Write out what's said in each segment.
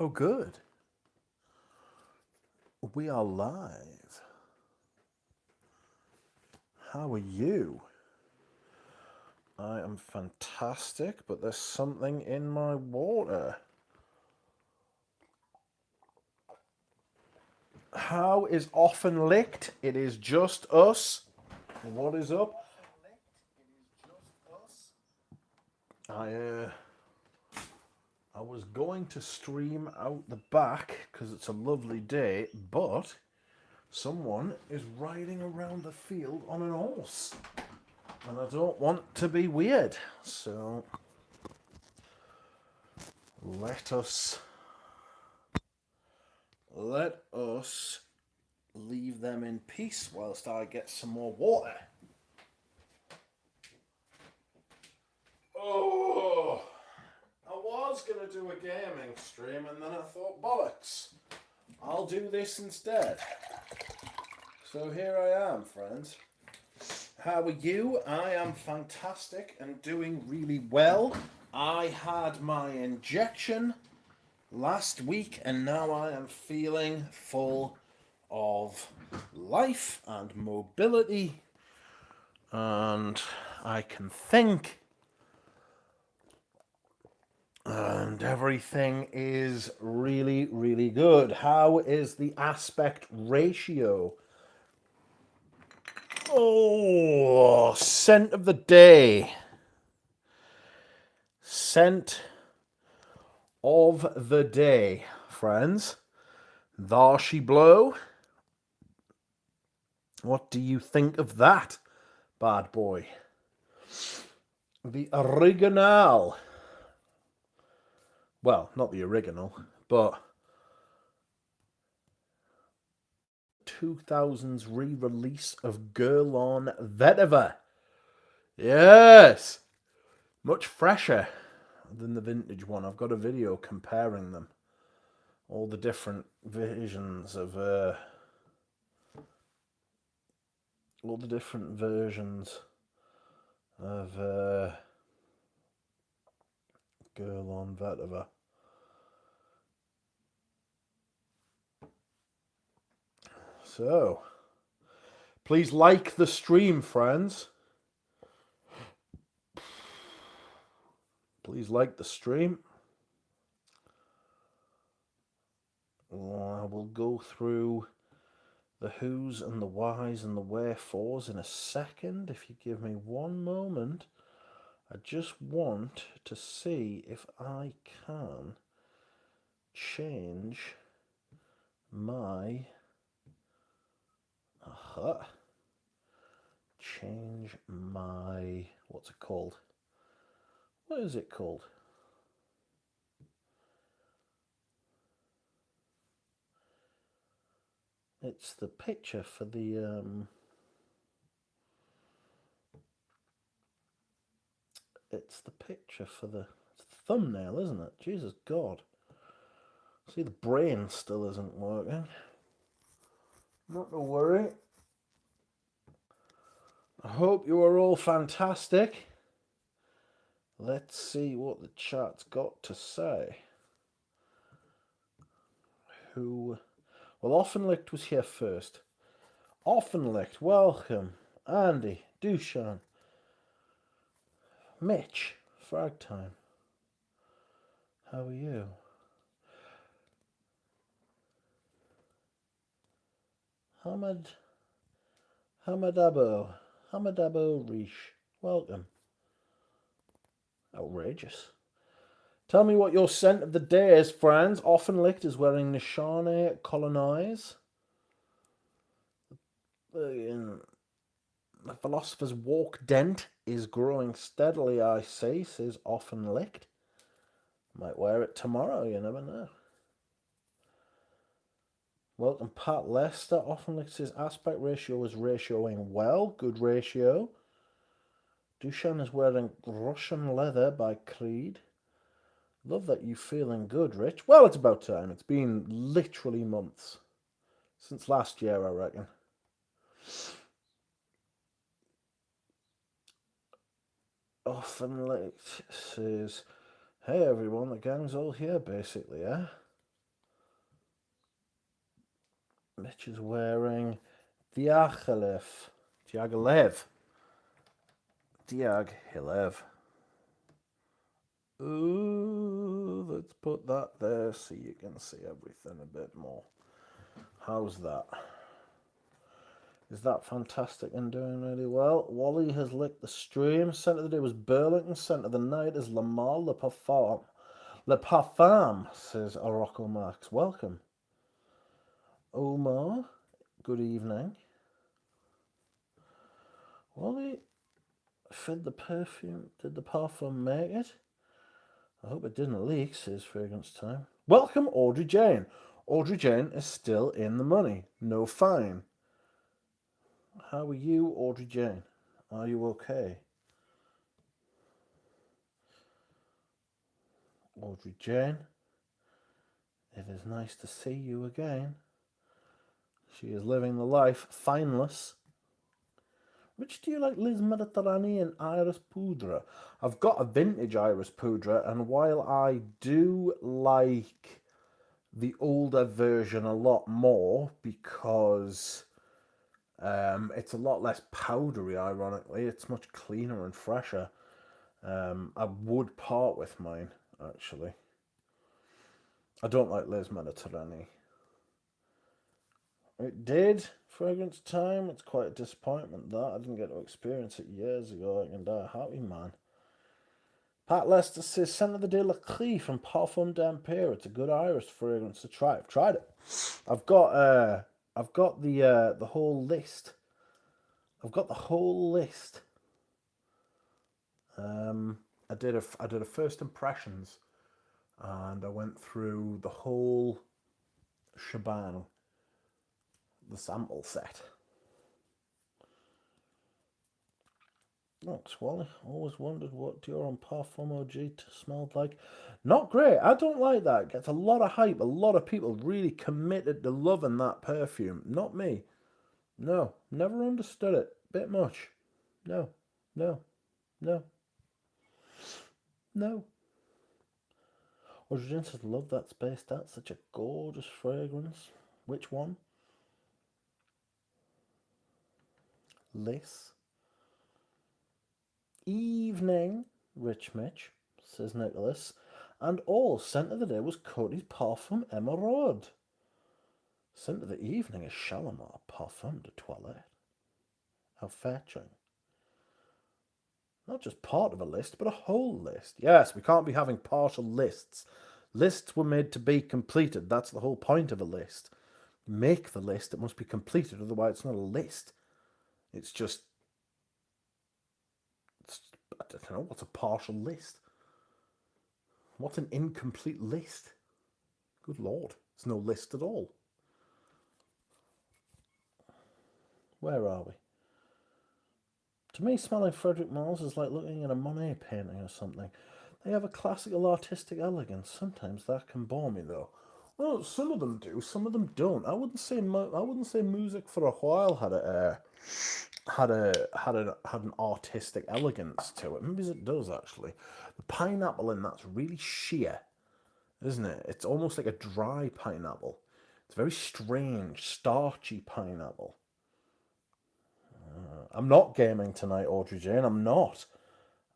Oh, good. We are live. How are you? I am fantastic, but there's something in my water. How is often licked? It is just us. What is up? I I was going to stream out the back because it's a lovely day, but someone is riding around the field on an horse, and I don't want to be weird. So let us let us leave them in peace whilst I get some more water. Oh, I was going to do a gaming stream and then I thought, bollocks, I'll do this instead. So here I am, friends. How are you? I am fantastic and doing really well. I had my injection last week and now I am feeling full of life and mobility, and I can think, and everything is really, really good. How is the aspect ratio? Oh, scent of the day. Scent of the day, friends. There she blow. What do you think of that, bad boy? The original. Well, not the original, but 2000s re-release of Girl on Vetiver. Yes! Much fresher than the vintage one. I've got a video comparing them. All the different versions of all the different versions of Girl on Vetiver. So, please like the stream, friends. Please like the stream. I will go through the who's and the whys and the wherefores in a second. If you give me one moment, I just want to see if I can change my change my, what's it called? What is it called? It's the picture for the it's the picture for the thumbnail, isn't it? Jesus God. See, the brain still isn't working. Not to worry. I hope you are all fantastic. Let's see what the chat's got to say. Who? Well, Offenlicht was here first. Offenlicht, welcome. Andy, Dushan, Mitch, Fragtime. How are you? Hamadabo Rish, welcome. Outrageous. Tell me what your scent of the day is, friends. Offenlicht is wearing Nishane Colonize. The Philosopher's Walk dent is growing steadily, I see, says Offenlicht. Might wear it tomorrow, you never know. Welcome, Pat Lester. Offenlicht says aspect ratio is ratioing well. Good ratio. Dushan is wearing Russian leather by Creed. Love that you feeling good, Rich. Well, it's about time. It's been literally months. Since last year, I reckon. Offenlicht says, hey everyone, the gang's all here basically, eh? Mitch is wearing Diaghilev. Diaghilev. Diaghilev. Ooh, let's put that there so you can see everything a bit more. How's that? Is that fantastic and doing really well? Wally has licked the stream. Centre of the day was Burlington. Centre of the night is Lamar Le Parfum. Le Parfum, says Rocco Max. Welcome. Omar, good evening. Wally fed the perfume. Did the parfum make it? I hope it didn't leak, says Fragrance Time. Welcome, Audrey Jane. Audrey Jane is still in the money. No fine. How are you, Audrey Jane? Are you okay? Audrey Jane, it is nice to see you again. She is living the life, fineless. Which do you like, Liz Mediterranean Iris Poudre? I've got a vintage Iris Poudre, and while I do like the older version a lot more because it's a lot less powdery, ironically, it's much cleaner and fresher, I would part with mine, actually. I don't like Les Mediterranean. It did. Fragrance Time. It's quite a disappointment that I didn't get to experience it years ago. I can die a happy man. Pat Lester says Centre de la Crie from Parfum d'Empire. It's a good iris fragrance to try. I've tried it. I've got the whole list. I've got the whole list. I did a first impressions, and I went through the whole shebang. The sample set. Thanks, Wally. Always wondered what Dior and Parfum OG smelled like. Not great. I don't like that. It gets a lot of hype. A lot of people really committed to loving that perfume. Not me. No. Never understood it. Bit much. No. No. No. No. Origin says, love that space. That's such a gorgeous fragrance. Which one? Liss. Evening, Rich Mitch, says Nicholas. And all scent of the day was Cody's Parfum Emeraude. Scent of the evening is Shalimar Parfum de Toilette. How fetching. Not just part of a list, but a whole list. Yes, we can't be having partial lists. Lists were made to be completed. That's the whole point of a list. Make the list, it must be completed, otherwise it's not a list. It's just... I don't know, what's a partial list? What's an incomplete list? Good Lord, it's no list at all. Where are we? To me, smelling Frederick Malls is like looking at a Monet painting or something. They have a classical artistic elegance. Sometimes that can bore me, though. Well, some of them do, some of them don't. I wouldn't say music for a while had an artistic elegance to it. Maybe it does, actually. The pineapple in that's really sheer, isn't it? It's almost like a dry pineapple. It's very strange, starchy pineapple. I'm not gaming tonight, Audrey Jane. I'm not.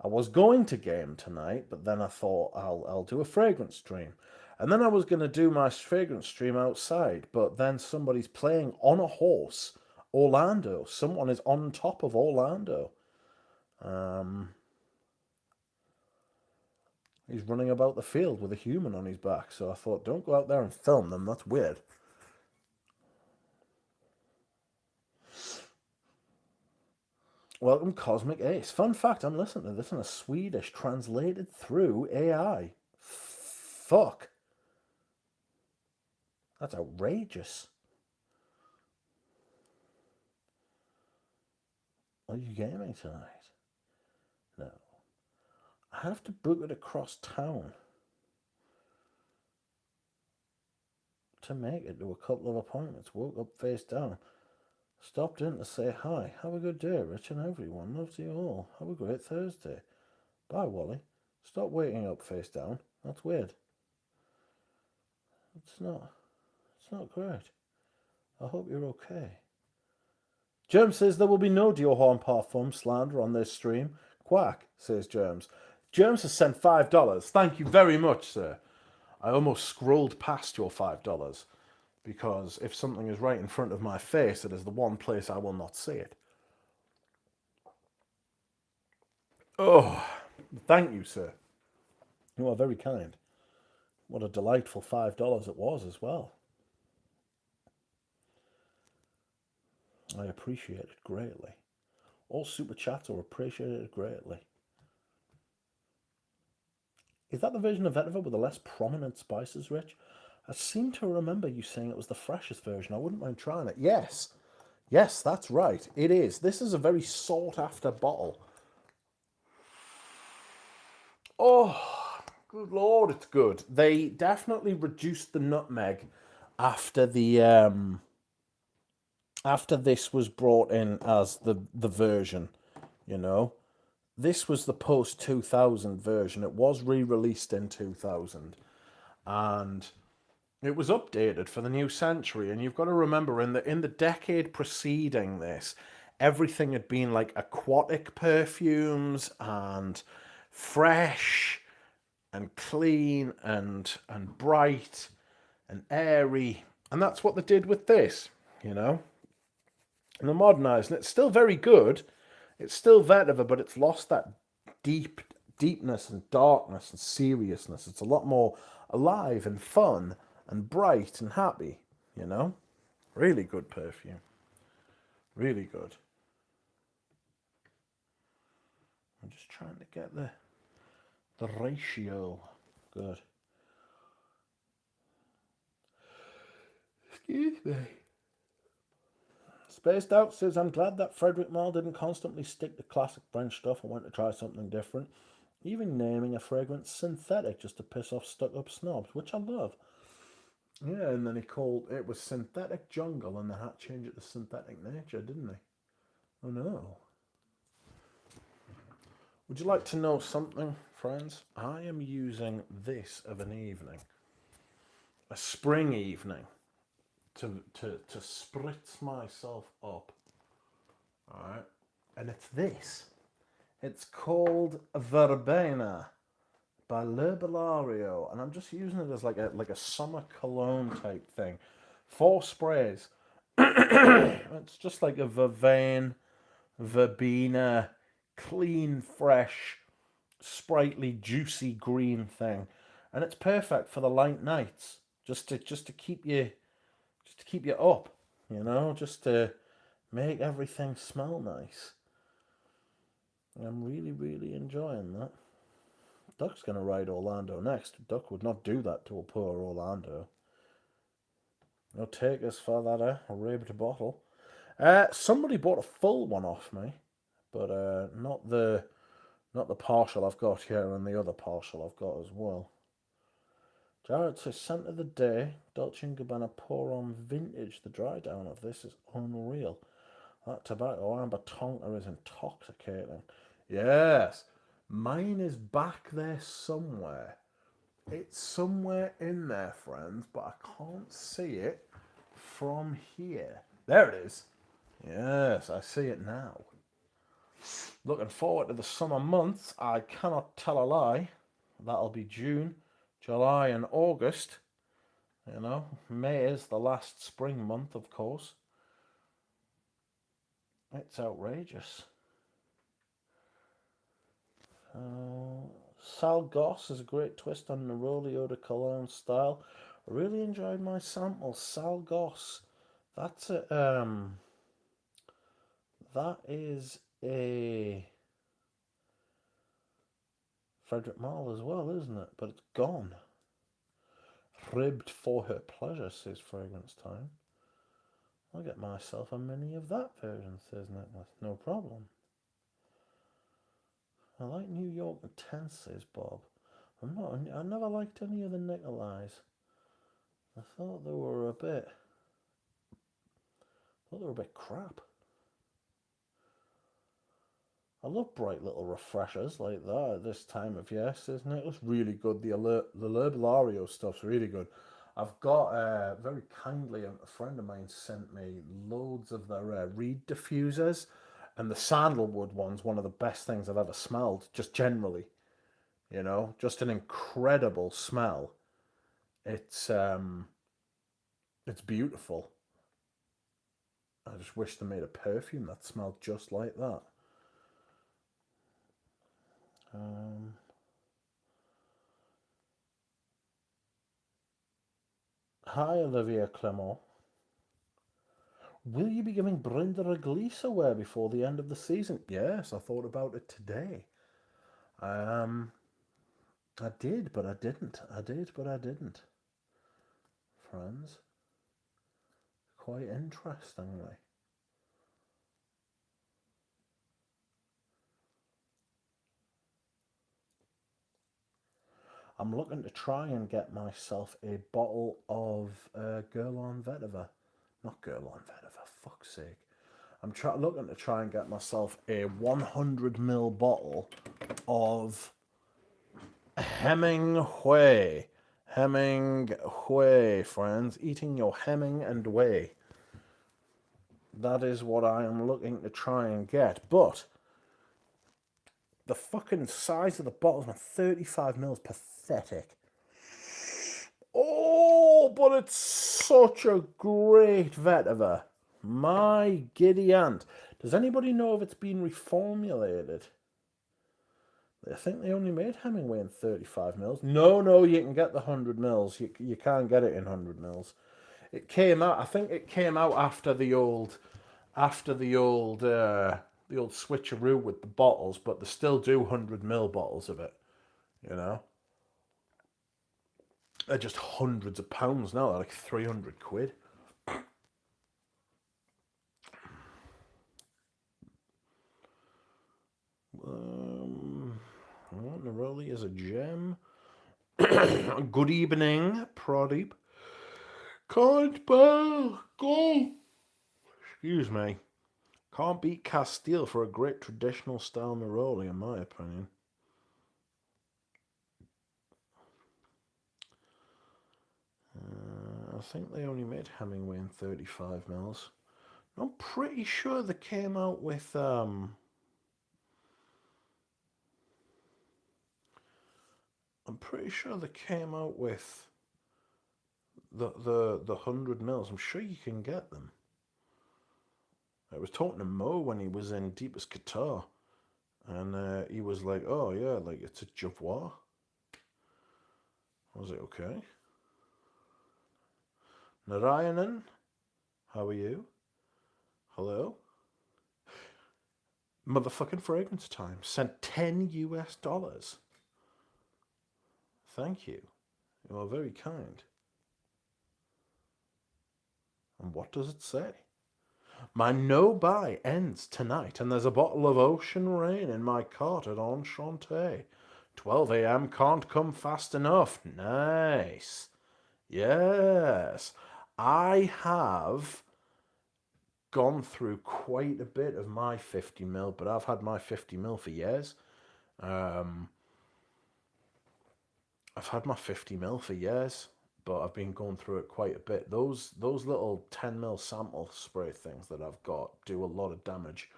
I was going to game tonight, but then I thought I'll do a fragrance stream. And then I was going to do my fragrance stream outside, but then somebody's playing on a horse, Orlando. Someone is on top of Orlando. He's running about the field with a human on his back, so I thought, don't go out there and film them. That's weird. Welcome, Cosmic Ace. Fun fact, I'm listening to this in a Swedish translated through AI. Fuck. That's outrageous. Are you gaming tonight? No. I have to book it across town to make it to a couple of appointments. Woke up face down. Stopped in to say hi. Have a good day, Rich and everyone. Love to you all. Have a great Thursday. Bye, Wally. Stop waking up face down. That's weird. It's not great. I hope you're okay. Germs says there will be no Dior Horn Parfum slander on this stream. Quack, says Germs. Germs has sent $5. Thank you very much, sir. I almost scrolled past your $5 because if something is right in front of my face, it is the one place I will not see it. Oh, thank you, sir. You are very kind. What a delightful $5 it was as well. I appreciate it greatly. All super chats are appreciated greatly. Is that the version of vetiver with the less prominent spices, Rich? I seem to remember you saying it was the freshest version. I wouldn't mind trying it. Yes. Yes, that's right. It is. This is a very sought after bottle. Oh, good lord, it's good. They definitely reduced the nutmeg after after this was brought in as the version, you know. This was the post 2000 version. It was re-released in 2000 and it was updated for the new century. And you've got to remember in the decade preceding this, everything had been like aquatic perfumes and fresh and clean and bright and airy. And that's what they did with this, you know. And they're modernising it. It's still very good. It's still vetiver, but it's lost that deepness and darkness and seriousness. It's a lot more alive and fun and bright and happy, you know? Really good perfume. Really good. I'm just trying to get the ratio good. Excuse me. Spaced Out says, I'm glad that Frederick Malle didn't constantly stick to classic French stuff and went to try something different. Even naming a fragrance synthetic just to piss off stuck-up snobs, which I love. Yeah, and then he called it was Synthetic Jungle, and they had to change it to Synthetic Nature, didn't they? Oh no. Would you like to know something, friends? I am using this of an evening, a spring evening, to spritz myself up. Alright. And it's this. It's called Verbena by L'Herbalario, and I'm just using it as like a summer cologne type thing. 4 sprays. It's just like a vervain, verbena, clean, fresh, sprightly, juicy green thing, and it's perfect for the light nights. Just to keep you up, you know, just to make everything smell nice. I'm really, really enjoying that. Duck's going to ride Orlando next. Duck would not do that to a poor Orlando. No takers for that ribbed bottle. Somebody bought a full one off me, but not the partial I've got here and the other partial I've got as well. Jared says, scent of the day, Dolce & Gabbana Pour On Vintage. The dry down of this is unreal. That tobacco amber tonka is intoxicating. Yes, mine is back there somewhere. It's somewhere in there, friends, but I can't see it from here. There it is. Yes, I see it now. Looking forward to the summer months. I cannot tell a lie. That'll be June, July, and August. You know, May is the last spring month, of course. It's outrageous. Sal Goss is a great twist on Neroli Eau de Cologne style. I really enjoyed my sample. Sal Goss. That's it. That is a Frederick Malle as well, isn't it? But it's gone. Ribbed for her pleasure, says Fragrance Time. I'll get myself a mini of that version, says Nicholas. No problem. I like New York Intense, says Bob. I never liked any of the Nicolais. I thought they were a bit crap. I love bright little refreshers like that at this time of year, says Nicholas. Really good. The L'Herbalario stuff's really good. I've got, very kindly, a friend of mine sent me loads of their reed diffusers, and the sandalwood one's one of the best things I've ever smelled, just generally, just an incredible smell. It's beautiful. I just wish they made a perfume that smelled just like that. Um, Hi, Olivia Clement. Will you be giving Brenda Reglisse away before the end of the season? Yes, I thought about it today. Um, I did, but I didn't. I did, but I didn't. Friends, quite interestingly. I'm looking to try and get myself a bottle of Guerlain Vetiver. Not Guerlain Vetiver, fuck's sake. Looking to try and get myself a 100 ml bottle of Hemingway. Hemingway, friends. Eating your Hemming and Way. That is what I am looking to try and get. But the fucking size of the bottles, 35 mils, pathetic. Oh, but it's such a great vetiver. My giddy aunt. Does anybody know if it's been reformulated? I think they only made Hemingway in 35 mils. No, you can get the 100 mils. You can't get it in 100 mils. It came out. I think it came out after the old switcheroo with the bottles, but they still do 100 ml bottles of it. You know, they're just hundreds of pounds now. They're like 300 quid. Neroli is a gem. Good evening, Pradeep. Can't go. Excuse me. Can't beat Castile for a great traditional style Neroli, in my opinion. I think they only made Hemingway in 35 mils. I'm pretty sure they came out with I'm pretty sure they came out with the 100 mils. I'm sure you can get them. I was talking to Mo when he was in Deepest Qatar, and he was like, "Oh yeah, like it's a Javois." I was like, "Okay." Narayanan, how are you? Hello. Motherfucking fragrance time. Sent $10. Thank you. You are very kind. And what does it say? My no buy ends tonight, and there's a bottle of Ocean Rain in my cart at Enchante. 12 a.m. can't come fast enough. Nice. Yes. I have gone through quite a bit of my 50 ml, but I've had my 50 ml for years. I've had my 50 ml for years, but I've been going through it quite a bit. Those little 10 ml sample spray things that I've got do a lot of damage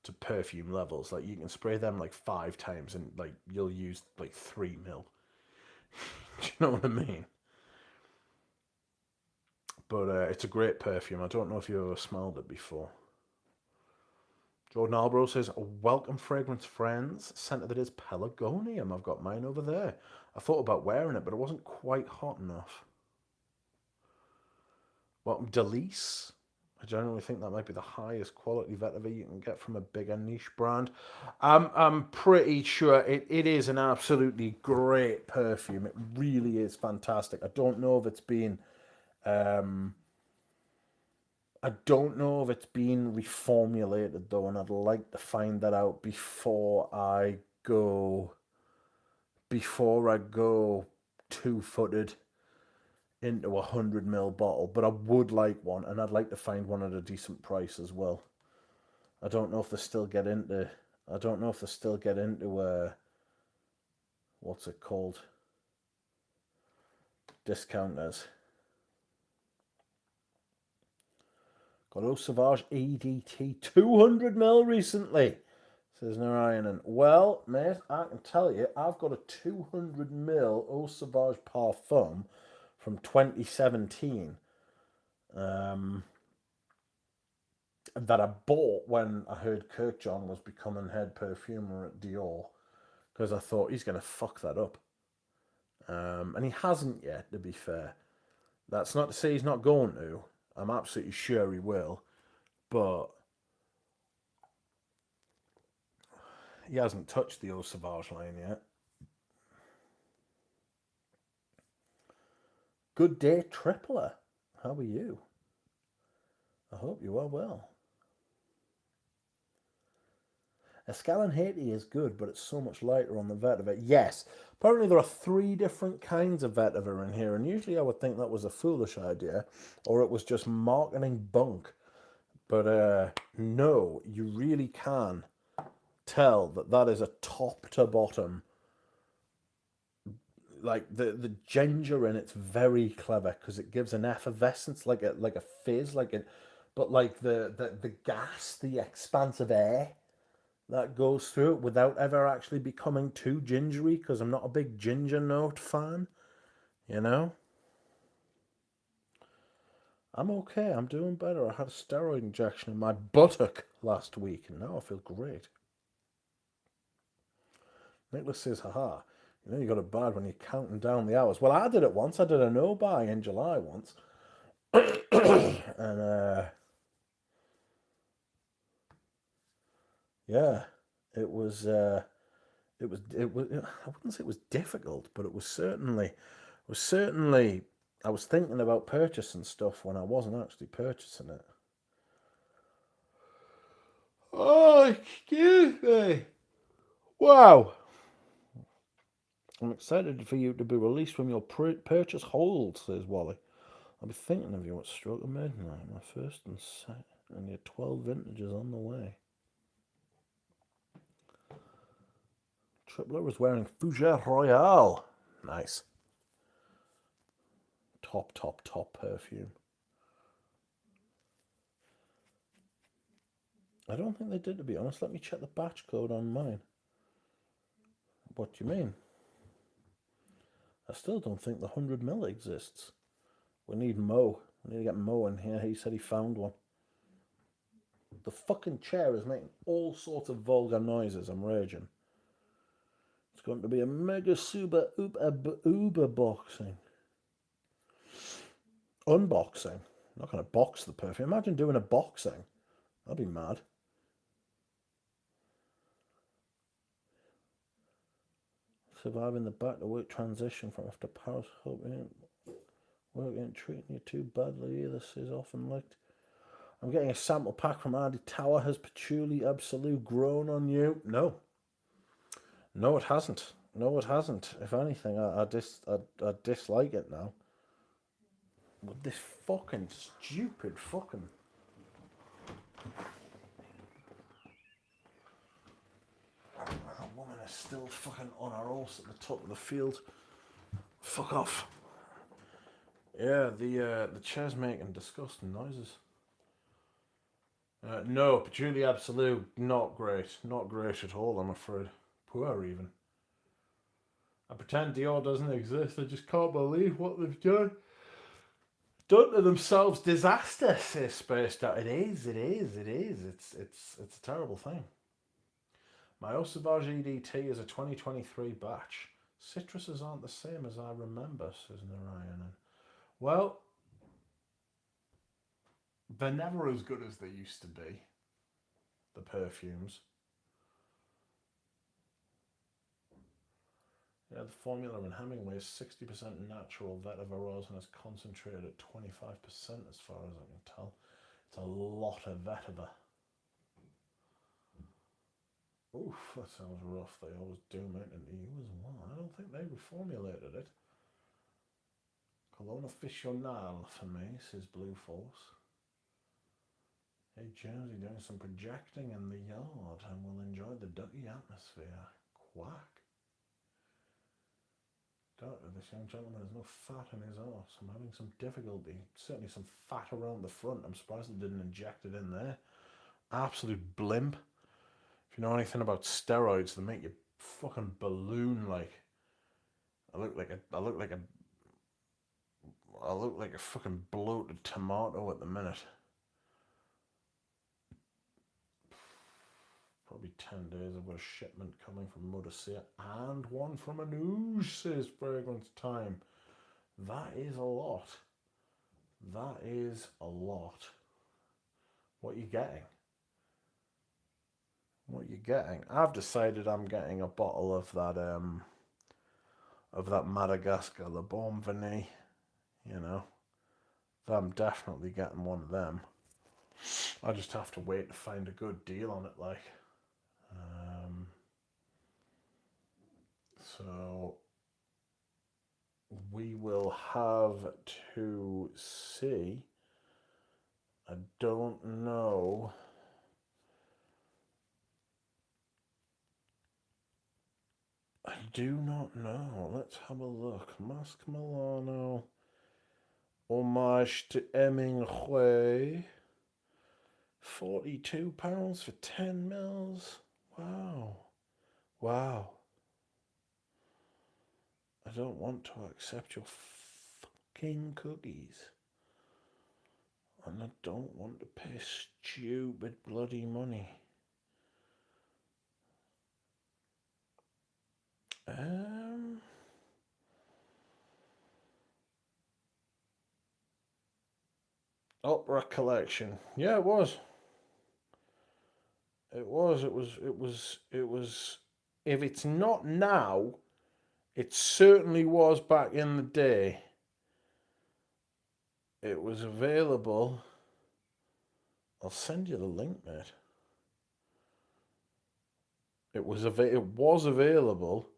to perfume levels. Like you can spray them like 5 times and like you'll use like 3 ml. Do you know what I mean? But it's a great perfume. I don't know if you ever smelled it before. Jordan Albro says, "Welcome, fragrance friends. Scented that is Pelargonium. I've got mine over there. I thought about wearing it, but it wasn't quite hot enough." Welcome, Delice. I generally think that might be the highest quality vetiver you can get from a bigger niche brand. I'm pretty sure it is an absolutely great perfume. It really is fantastic. I don't know if it's been reformulated though, and I'd like to find that out before I go 2-footed into a 100 ml bottle. But I would like one, and I'd like to find one at a decent price as well. I don't know if they still get into. I don't know if they still get into what's it called? Discounters. Got Eau Sauvage EDT 200ml recently, says Narayanan. Well, mate, I can tell you, I've got a 200ml Eau Sauvage Parfum from 2017 that I bought when I heard Kirkjohn was becoming head perfumer at Dior, because I thought he's going to fuck that up. And he hasn't yet, to be fair. That's not to say he's not going to. I'm absolutely sure he will. But he hasn't touched the Eau Sauvage line yet. Good day, Tripler. How are you? I hope you are well. Escalon Haiti is good, but it's so much lighter on the vetiver. Yes, apparently there are 3 different kinds of vetiver in here, and usually I would think that was a foolish idea, or it was just marketing bunk. But no, you really can tell that is a top to bottom. Like the ginger in it's very clever because it gives an effervescence, like a fizz, but like the gas, the expansive air that goes through it without ever actually becoming too gingery, because I'm not a big ginger note fan, you know? I'm okay, I'm doing better. I had a steroid injection in my buttock last week, and now I feel great. Nicholas says, haha, you know you got it bad when you're counting down the hours. Well, I did it once. I did a no-buy in July once. And, yeah, it was, I wouldn't say it was difficult, but it was certainly, I was thinking about purchasing stuff when I wasn't actually purchasing it. Oh, excuse me. Wow. I'm excited for you to be released from your purchase hold, says Wally. I'll be thinking of you at stroke of midnight, my first and second, and your 12 vintages on the way. Tripler was wearing Fougère Royale. Nice. Top perfume. I don't think they did, to be honest. Let me check the batch code on mine. What do you mean? I still don't think the 100ml exists. We need Mo. We need to get Mo in here. He said he found one. The fucking chair is making all sorts of vulgar noises. I'm raging. It's going to be a mega super uber boxing. Unboxing. I'm not going to box the perfume. Imagine doing a boxing. That'd be mad. Surviving the back to work transition from after Paris. Hoping work ain't treating you too badly either, says often licked. I'm getting a sample pack from Andy Tower. Has Patchouli Absolute grown on you? No. No, it hasn't. No, it hasn't. If anything, I dislike it now. With this fucking stupid fucking... That woman is still fucking on her horse at the top of the field. Fuck off. Yeah, the chair's making disgusting noises. No, Patchouli Absolute, not great. Not great at all, I'm afraid. Poor, even. I pretend Dior doesn't exist. I just can't believe what they've done. Done to themselves. Disaster, says Spaced Out. It is. It's a terrible thing. My Eau Sauvage EDT is a 2023 batch. Citruses aren't the same as I remember, says Narayanan. Well, they're never as good as they used to be, the perfumes. Yeah, the formula in Hemingway is 60% natural vetiver oils and is concentrated at 25% as far as I can tell. It's a lot of vetiver. Oof, that sounds rough. They always do mention to you as well. I don't think they reformulated it. Cologne Aficional for me, says Blue Force. Hey Jersey, doing some projecting in the yard and we'll enjoy the ducky atmosphere. Quack. this young gentleman has no fat in his arse. I'm having some difficulty. Certainly some fat around the front. I'm surprised they didn't inject it in there. Absolute blimp. If you know anything about steroids, they make you fucking balloon like. I look like a fucking bloated tomato at the minute. Probably 10 days. I've got a shipment coming from Modicea and one from Anoush, says Fragrance Time. That is a lot. That is a lot. What are you getting? What are you getting? I've decided I'm getting a bottle of that Madagascar Le Bon Vanille. You know, I'm definitely getting one of them. I just have to wait to find a good deal on it, like. So we will have to see. I don't know. I do not know. Let's have a look. Masque Milano. Homage to Hemingway. £42 for 10 mils. Wow. Wow. I don't want to accept your fucking cookies. And I don't want to pay stupid bloody money. Opera collection. Yeah, it was. It was. If it's not now, it certainly was back in the day. It was available. I'll send you the link, mate. It was available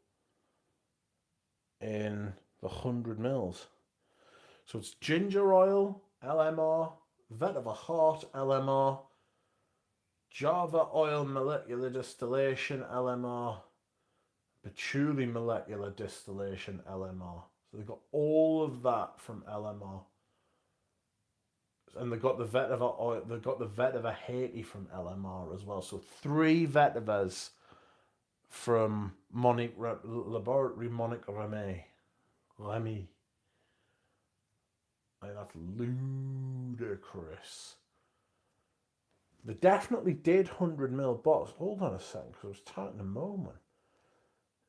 in the 100 mils. So it's ginger oil, LMR, vetiver heart, LMR, Java oil molecular distillation, LMR, patchouli molecular distillation, LMR. So they've got all of that from LMR. And they've got the vetiver oil, they've got the vetiver Haiti from LMR as well. So 3 vetivers from Laboratory Monique Remy. I mean, that's ludicrous. They definitely did 100 mil bottles. Hold on a second, because I was talking a moment.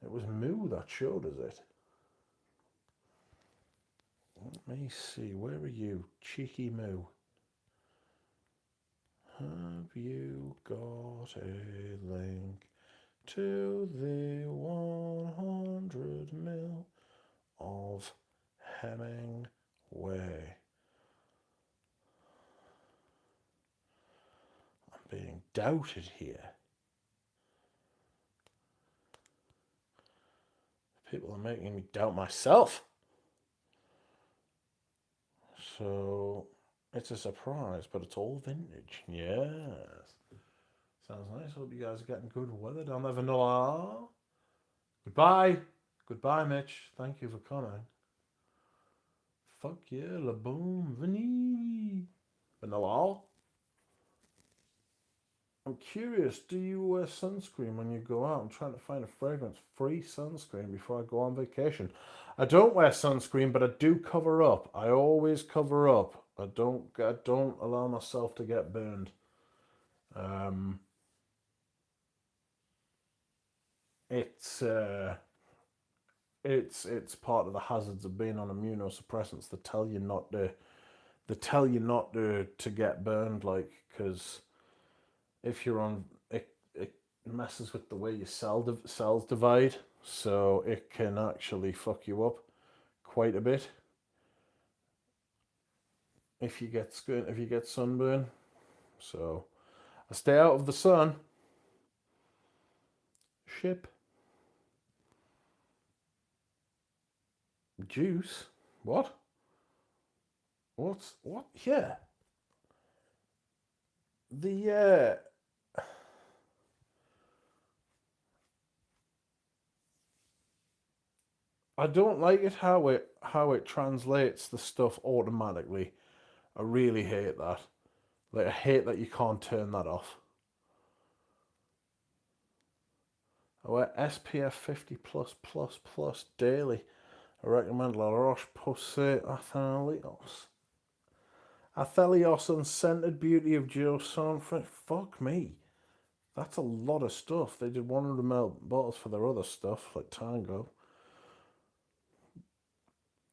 It was Moo that showed us it. Let me see. Where are you, cheeky Moo? Have you got a link to the 100 mil of Hemingway? I'm being doubted here. People are making me doubt myself. So it's a surprise, but it's all vintage. Yes. Sounds nice. Hope you guys are getting good weather down there, Vanilla. Goodbye. Goodbye, Mitch. Thank you for coming. Fuck yeah, La Boom Vanille. Vanilla. I'm curious, do you wear sunscreen when you go out? I'm trying to find a fragrance-free sunscreen before I go on vacation. I don't wear sunscreen, but I do cover up. I always cover up. I don't allow myself to get burned. It's part of the hazards of being on immunosuppressants. They tell you not to get burned, like, because if you're on it messes with the way your cells divide, so it can actually fuck you up quite a bit if you get sunburn. So I stay out of the sun. Ship juice. What? Yeah. The I don't like it how it translates the stuff automatically. I really hate that. Like, I hate that you can't turn that off. I wear SPF 50 plus plus plus daily. I recommend La Roche-Posay Athelios Unscented Beauty of Joe Sanford. Fuck me. That's a lot of stuff. They did 100ml bottles for their other stuff, like Tango.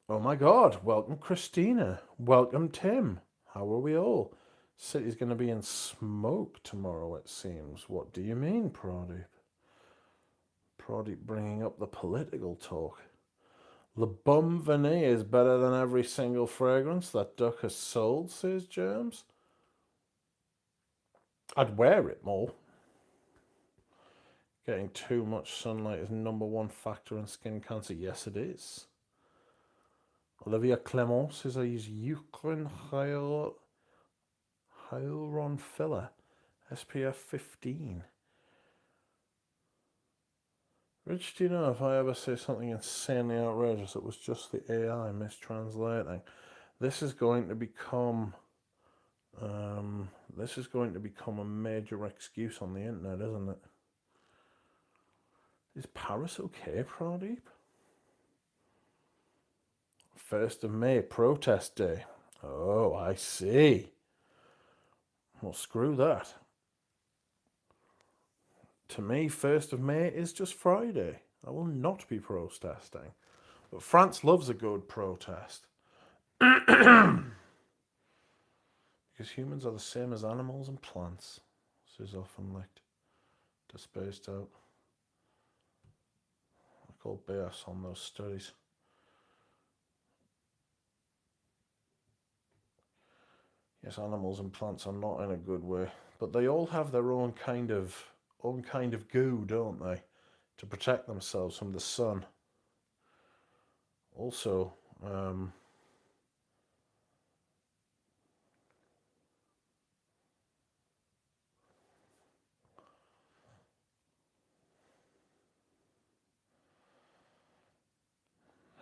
Oh my god. Welcome, Christina. Welcome, Tim. How are we all? City's going to be in smoke tomorrow, it seems. What do you mean, Pradeep? Pradeep bringing up the political talk. Le Bum Vanille is better than every single fragrance that Duck has sold, says Germs. I'd wear it more. Getting too much sunlight is #1 factor in skin cancer. Yes, it is. Olivia Clement says I use Eucerin Hyaluron Filler, SPF 15. Rich, do you know if I ever say something insanely outrageous, it was just the AI mistranslating? This is going to become a major excuse on the internet, isn't it? Is Paris okay, Pradeep? 1st of May, protest day. Oh, I see. Well, screw that. To me, 1st of May is just Friday. I will not be protesting. But France loves a good protest. Because humans are the same as animals and plants. This is often linked to spaced out. I call BS on those studies. Yes, animals and plants are not in a good way, but they all have their own kind of goo, don't they, to protect themselves from the sun. Also, oh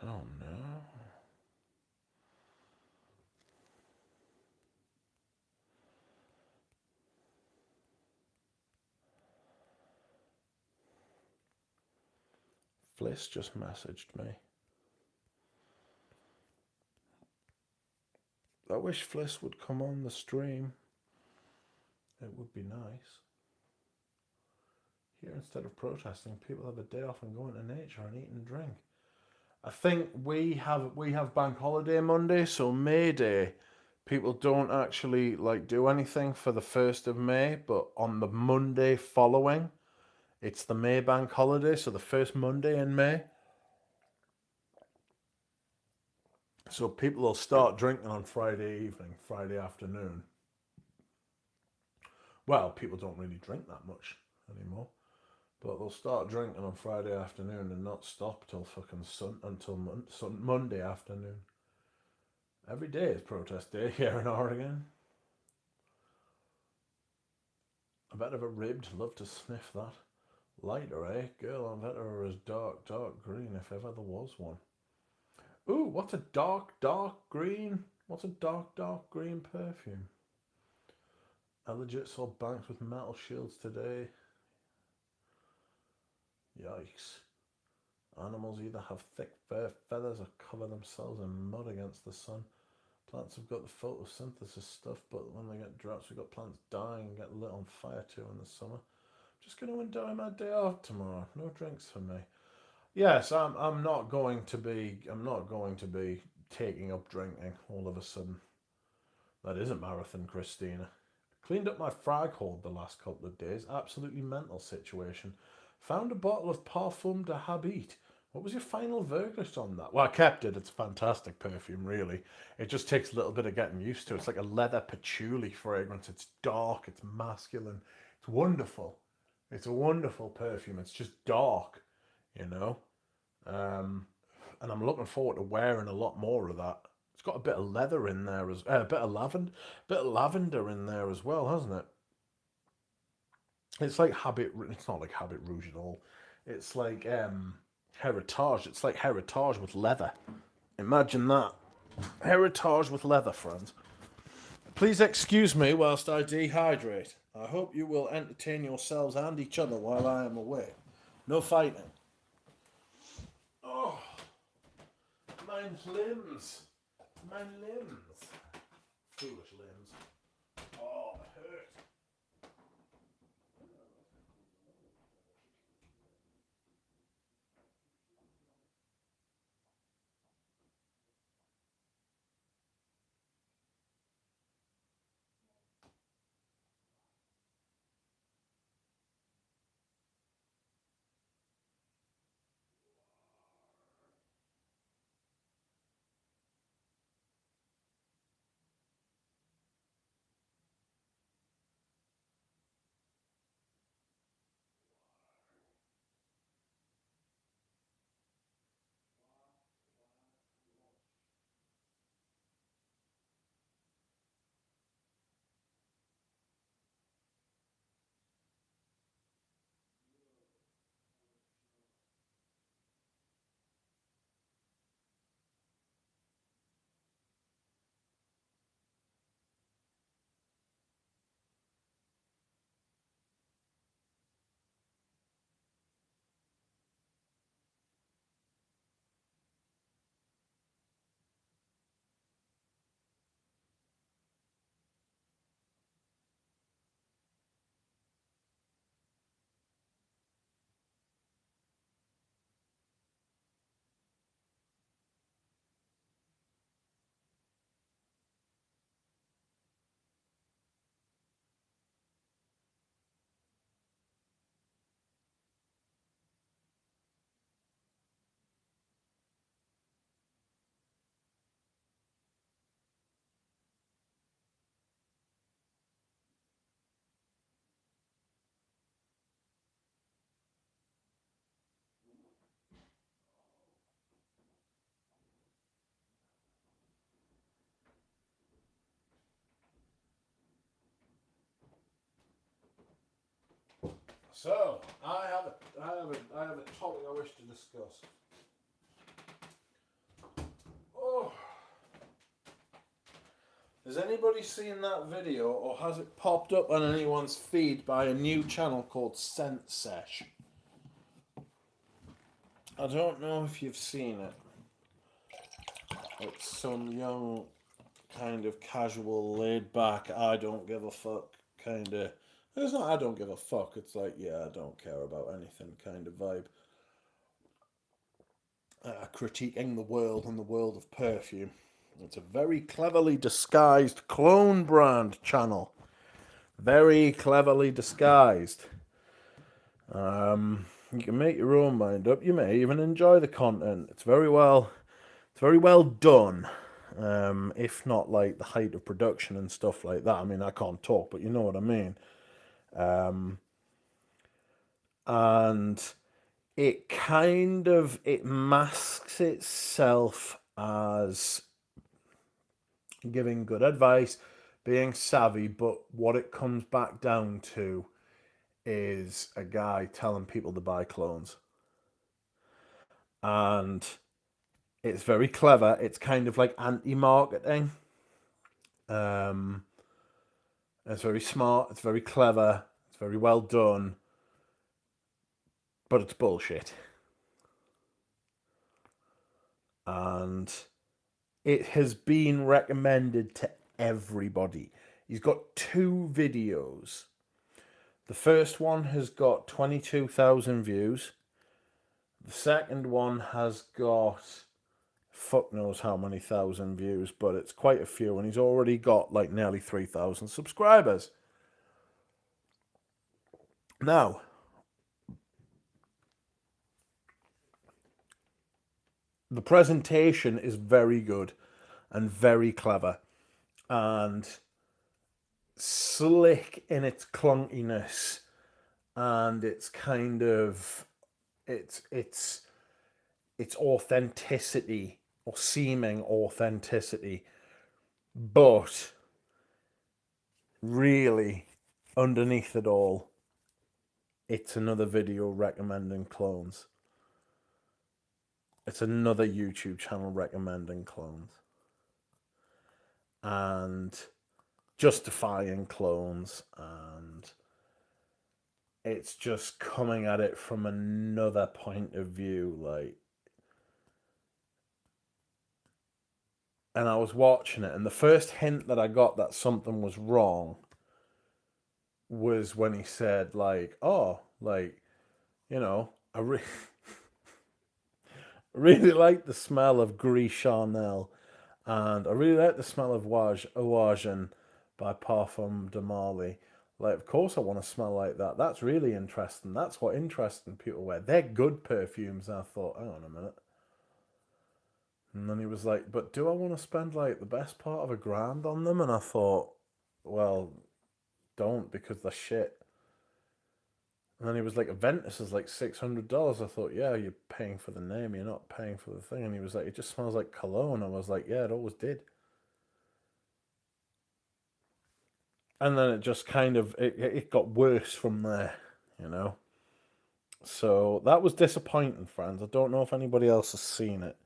no. Fliss just messaged me. I wish Fliss would come on the stream. It would be nice. Here, instead of protesting, people have a day off and go into nature and eat and drink. I think we have bank holiday Monday, so May Day, people don't actually like do anything for the 1st of May, but on the Monday following, it's the May bank holiday, so the first Monday in May. So people will start drinking on Friday evening, Friday afternoon. Well, people don't really drink that much anymore, but they'll start drinking on Friday afternoon and not stop till fucking Monday afternoon. Every day is protest day here in Oregon. I bet if a ribbed, love to sniff that. Lighter, eh? Girl, I bet her is dark green if ever there was one. Ooh, what's a dark green? What's a dark green perfume? I legit saw banks with metal shields today. Yikes. Animals either have thick fur feathers or cover themselves in mud against the sun. Plants have got the photosynthesis stuff, but when they get droughts, we've got plants dying and get lit on fire too in the summer. Just going to enjoy my day off tomorrow. No drinks for me. Yes, I'm not going to be taking up drinking all of a sudden. That is a marathon, Christina. Cleaned up my frag hold the last couple of days. Absolutely mental situation. Found a bottle of Parfum de Habit. What was your final verdict on that? Well, I kept it. It's a fantastic perfume, really. It just takes a little bit of getting used to. It's like a leather patchouli fragrance. It's dark. It's masculine. It's wonderful. It's a wonderful perfume. It's just dark, you know. And I'm looking forward to wearing a lot more of that. It's got a bit of leather in there, a bit of lavender in there as well, hasn't it? It's like Habit. It's not like Habit Rouge at all. It's like Heritage. It's like heritage with leather. Imagine that. Heritage with leather, friends. Please excuse me whilst I dehydrate. I hope you will entertain yourselves and each other while I am away. No fighting. Oh, my limbs. My limbs. Foolish limbs. Oh, it hurt. So, I have a topic I wish to discuss. Oh, has anybody seen that video, or has it popped up on anyone's feed by a new channel called Scent Sesh? I don't know if you've seen it. It's some young, kind of casual, laid back, I don't give a fuck kind of. It's not I don't give a fuck, it's like, yeah, I don't care about anything kind of vibe. Critiquing the world and the world of perfume. It's a very cleverly disguised clone brand channel. Very cleverly disguised. You can make your own mind up. You may even enjoy the content. It's very well done. If not like the height of production and stuff like that. I mean, I can't talk, but you know what I mean. And it masks itself as giving good advice, being savvy, but what it comes back down to is a guy telling people to buy clones. And it's very clever. It's kind of like anti-marketing. It's very smart, it's very clever, it's very well done, but it's bullshit. And it has been recommended to everybody. He's got 2 videos. The first one has got 22,000 views. The second one has got fuck knows how many thousand views, but it's quite a few, and he's already got like nearly 3,000 subscribers. Now, the presentation is very good and very clever and slick in its clunkiness and its kind of its authenticity or seeming authenticity, but really underneath it all, it's another video recommending clones. It's another YouTube channel recommending clones and justifying clones, and it's just coming at it from another point of view, like. And I was watching it, and the first hint that I got that something was wrong was when he said, like, "Oh, like, you know, really like the smell of Gris Charnel, and I really like the smell of Oagen by Parfum de Marly. Like, of course I want to smell like that. That's really interesting. That's what interesting people wear. They're good perfumes." And I thought, hang on a minute. And then he was like, "But do I want to spend like the best part of $1,000 on them?" And I thought, well, don't, because they're shit. And then he was like, "Aventus is like $600. I thought, yeah, you're paying for the name, you're not paying for the thing. And he was like, "It just smells like cologne." I was like, yeah, it always did. And then it just kind of, it got worse from there, you know? So that was disappointing, friends. I don't know if anybody else has seen it.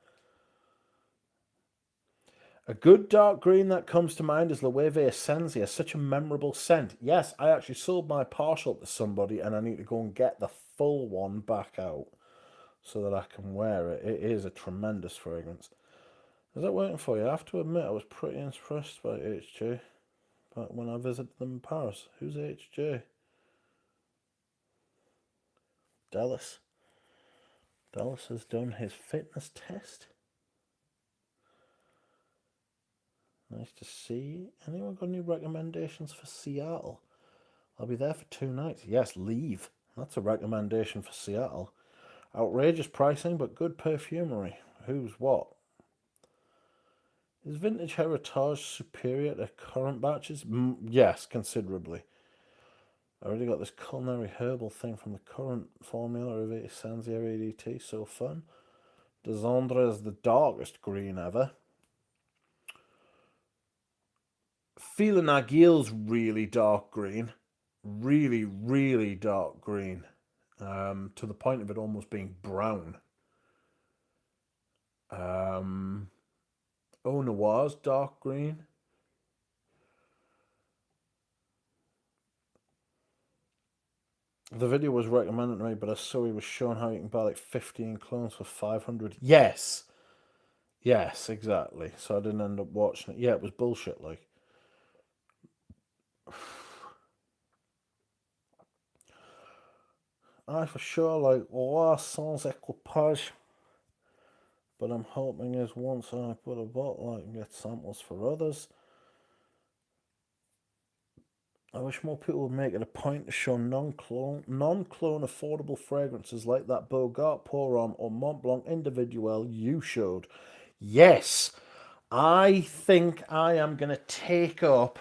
A good dark green that comes to mind is Loewe Essentia, such a memorable scent. Yes, I actually sold my partial to somebody, and I need to go and get the full one back out so that I can wear it. It is a tremendous fragrance. Is that working for you? I have to admit, I was pretty impressed by HJ but when I visited them in Paris. Who's HJ? Dallas. Dallas has done his fitness test. Nice to see. Anyone got any recommendations for Seattle? I'll be there for 2 nights. Yes, leave. That's a recommendation for Seattle. Outrageous pricing, but good perfumery. Who's what? Is Vintage Heritage superior to current batches? Yes, considerably. I already got this culinary herbal thing from the current formula of Essentia ADT. So fun. Desandre is the darkest green ever. Fila Nagil's really dark green. Really, really dark green. To the point of it almost being brown. Eau Noir's dark green. The video was recommended to me, but I saw he was showing how you can buy like 15 clones for 500. Yes. Yes, exactly. So I didn't end up watching it. Yeah, it was bullshit, like. I for sure like Loire Sans Equipage. But I'm hoping is once I put a bottle, I can get samples for others. I wish more people would make it a point to show non-clone affordable fragrances like that Bogart Pour Homme or Mont Blanc Individuel you showed. Yes, I think I am going to take up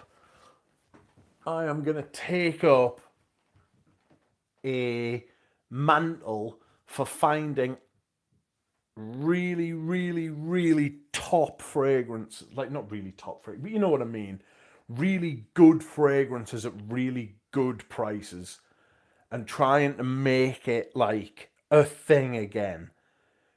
a mantle for finding really, really, really top fragrance. Like, not really top fragrance, but you know what I mean. Really good fragrances at really good prices and trying to make it like a thing again.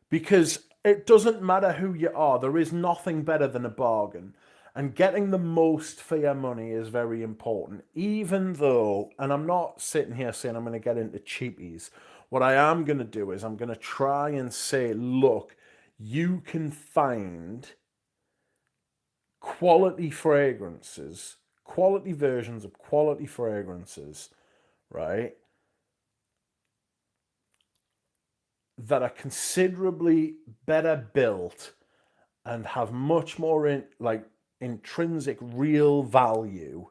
Because it doesn't matter who you are, there is nothing better than a bargain. And getting the most for your money is very important. Even though, and I'm not sitting here saying I'm going to get into cheapies, what I am going to do is I'm going to try and say, look, you can find quality fragrances, quality versions of quality fragrances, right? That are considerably better built and have much more intrinsic real value,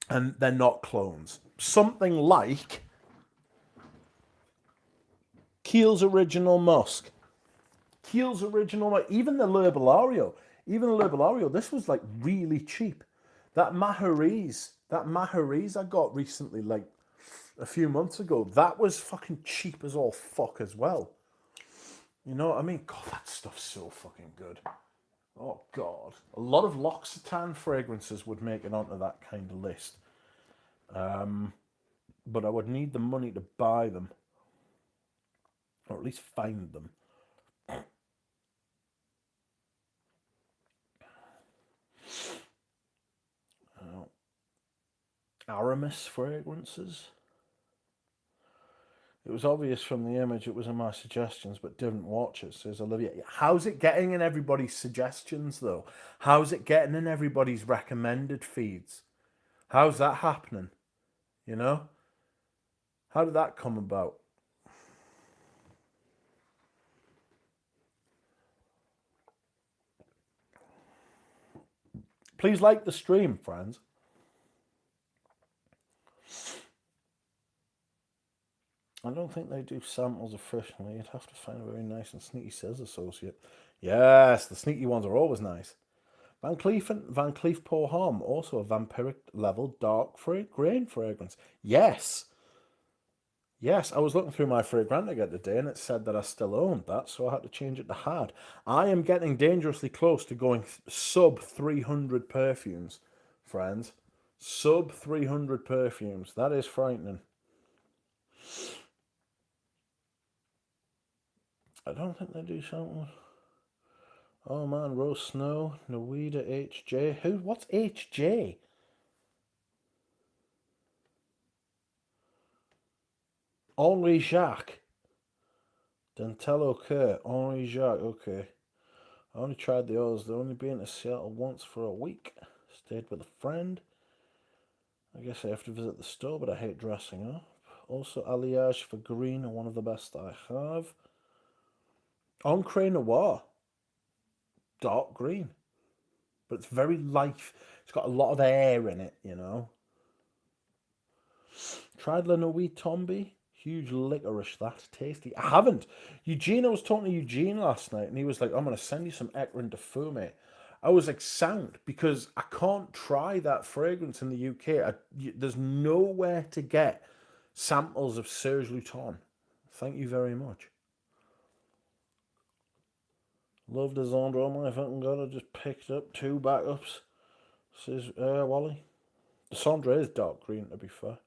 and they're not clones. Something like Kiehl's Original Musk. Kiehl's Original, even the L'Herbalario. This was like really cheap. That Mahariz I got recently, like a few months ago, that was fucking cheap as all fuck as well. You know what I mean? God, that stuff's so fucking good. Oh God, a lot of L'Occitane fragrances would make it onto that kind of list, but I would need the money to buy them. or at least find them. Aramis fragrances. It was obvious from the image it was in my suggestions, but didn't watch it, says Olivia. How's it getting in everybody's suggestions, though? How's it getting in everybody's recommended feeds? How's that happening? You know? How did that come about? Please like the stream, friends. I don't think they do samples efficiently. You'd have to find a very nice and sneaky sales associate. Yes, the sneaky ones are always nice. Van Cleef Pour Homme, also a vampiric level dark grain fragrance. Yes. Yes, I was looking through my Fragrantica today and it said that I still owned that, so I had to change it to had. I am getting dangerously close to going sub 300 perfumes, friends. Sub 300 perfumes. That is frightening. I don't think they do something. Oh man, Rose Snow, Noida, HJ. What's HJ? Henri Jacques. Dentello Kerr. Henri Jacques, okay. I only tried the others. They've only been to Seattle once for a week. Stayed with a friend. I guess I have to visit the store, but I hate dressing up. Also, Alliage for Green are one of the best I have. Encre Noir. Dark green. But it's very light. It's got a lot of air in it, you know. Tried Le Nuit Tomby. Huge licorice, that. Tasty. I haven't. I was talking to Eugene last night, and he was like, I'm going to send you some Écrin de Fumée. I was like, sound, because I can't try that fragrance in the UK. There's nowhere to get samples of Serge Luton. Thank you very much. Love Desandre. Oh my fucking god, I just picked up 2 backups. Says Wally. Desandre is dark green, to be fair.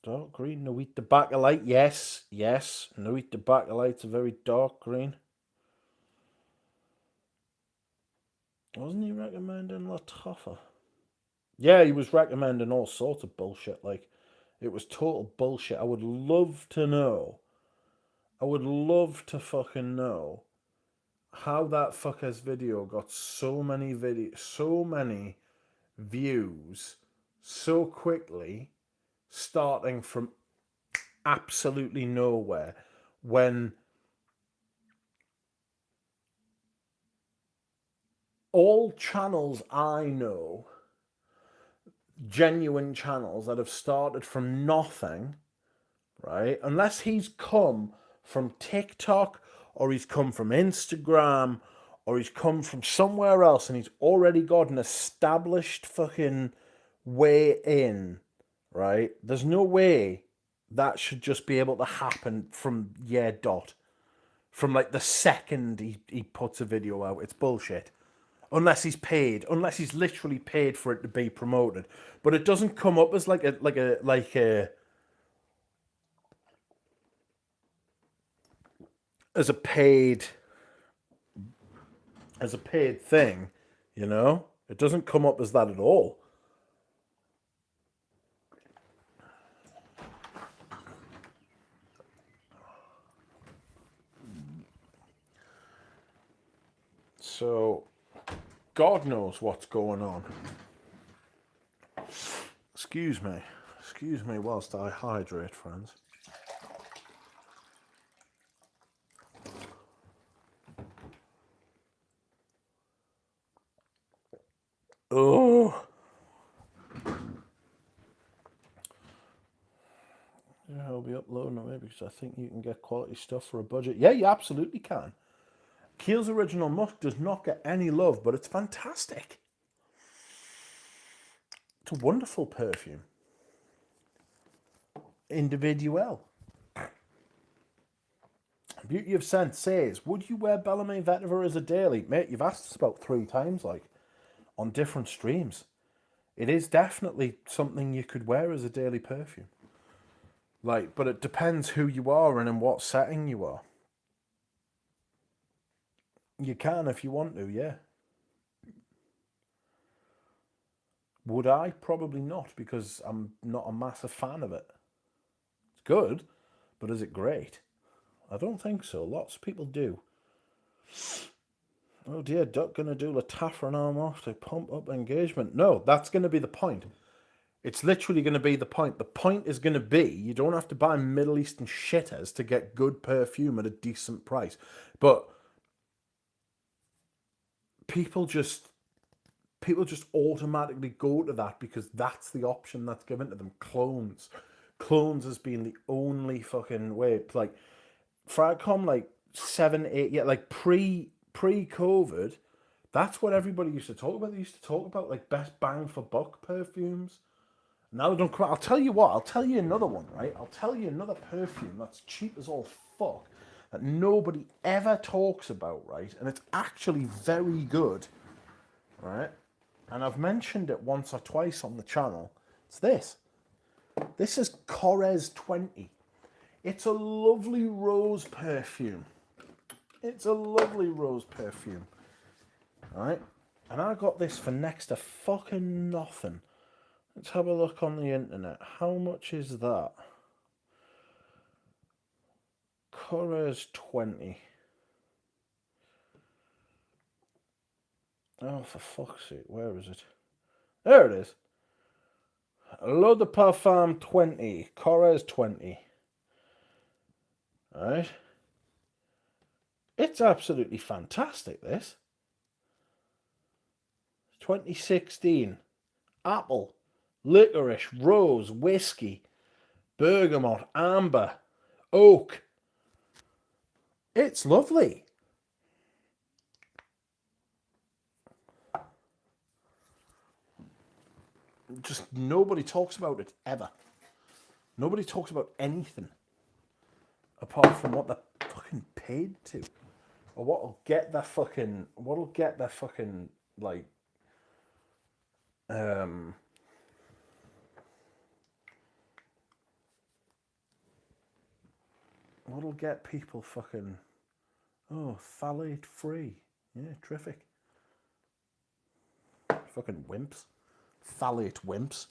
Dark green, Nuit de Bakelite. Yes, yes. Nuit de Bakelite's a very dark green. Wasn't he recommending La Toffa? Yeah, he was recommending all sorts of bullshit. Like, it was total bullshit. I would love to know. I would love to fucking know how that fucker's video got so many views so quickly, starting from absolutely nowhere, when all channels I know, genuine channels that have started from nothing, right? Unless he's come from TikTok or he's come from Instagram or he's come from somewhere else and he's already got an established fucking way in, right? There's no way that should just be able to happen from from like the second he puts a video out. It's bullshit. Unless he's paid, unless he's literally paid for it to be promoted. But it doesn't come up as like a as a paid thing, you know? It doesn't come up as that at all. So, God knows what's going on. Excuse me whilst I hydrate, friends. Oh. Yeah, I'll be uploading it maybe because I think you can get quality stuff for a budget. Yeah, you absolutely can. Kiehl's Original Musk does not get any love, but it's fantastic. It's a wonderful perfume. Individuel. Beauty of Scent says, would you wear Bellamy Vetiver as a daily? Mate, you've asked us about 3 times, like, on different streams. It is definitely something you could wear as a daily perfume. Like, but it depends who you are and in what setting you are. You can if you want to, yeah. Would I? Probably not, because I'm not a massive fan of it. It's good, but is it great? I don't think so. Lots of people do. Oh dear, Duck gonna do Latafra and arm off to pump up engagement. No, that's gonna be the point. It's literally gonna be the point. The point is gonna be you don't have to buy Middle Eastern shitters to get good perfume at a decent price. But people just automatically go to that because that's the option that's given to them. Clones has been the only fucking way. Like Fragcom, like 7, 8, yeah, like pre-COVID, that's what everybody used to talk about. They used to talk about like best bang for buck perfumes. Now they don't come out. I'll tell you what. I'll tell you another one, right? I'll tell you another perfume that's cheap as all fuck that nobody ever talks about, right? And it's actually very good, right? And I've mentioned it once or twice on the channel. It's this. This is Corez 20. It's a lovely rose perfume. It's a lovely rose perfume. Right? And I got this for next to fucking nothing. Let's have a look on the internet. How much is that? Corez 20. Oh, for fuck's sake. Where is it? There it is. L'Eau de Parfum 20. Corez 20. Alright. It's absolutely fantastic, this. 2016. Apple. Licorice. Rose. Whiskey. Bergamot. Amber. Oak. It's lovely. Just nobody talks about it ever. Nobody talks about anything apart from what they're fucking paid to, or what'll get their fucking like what'll get people fucking phthalate free. Yeah, terrific. Fucking wimps. Phthalate wimps.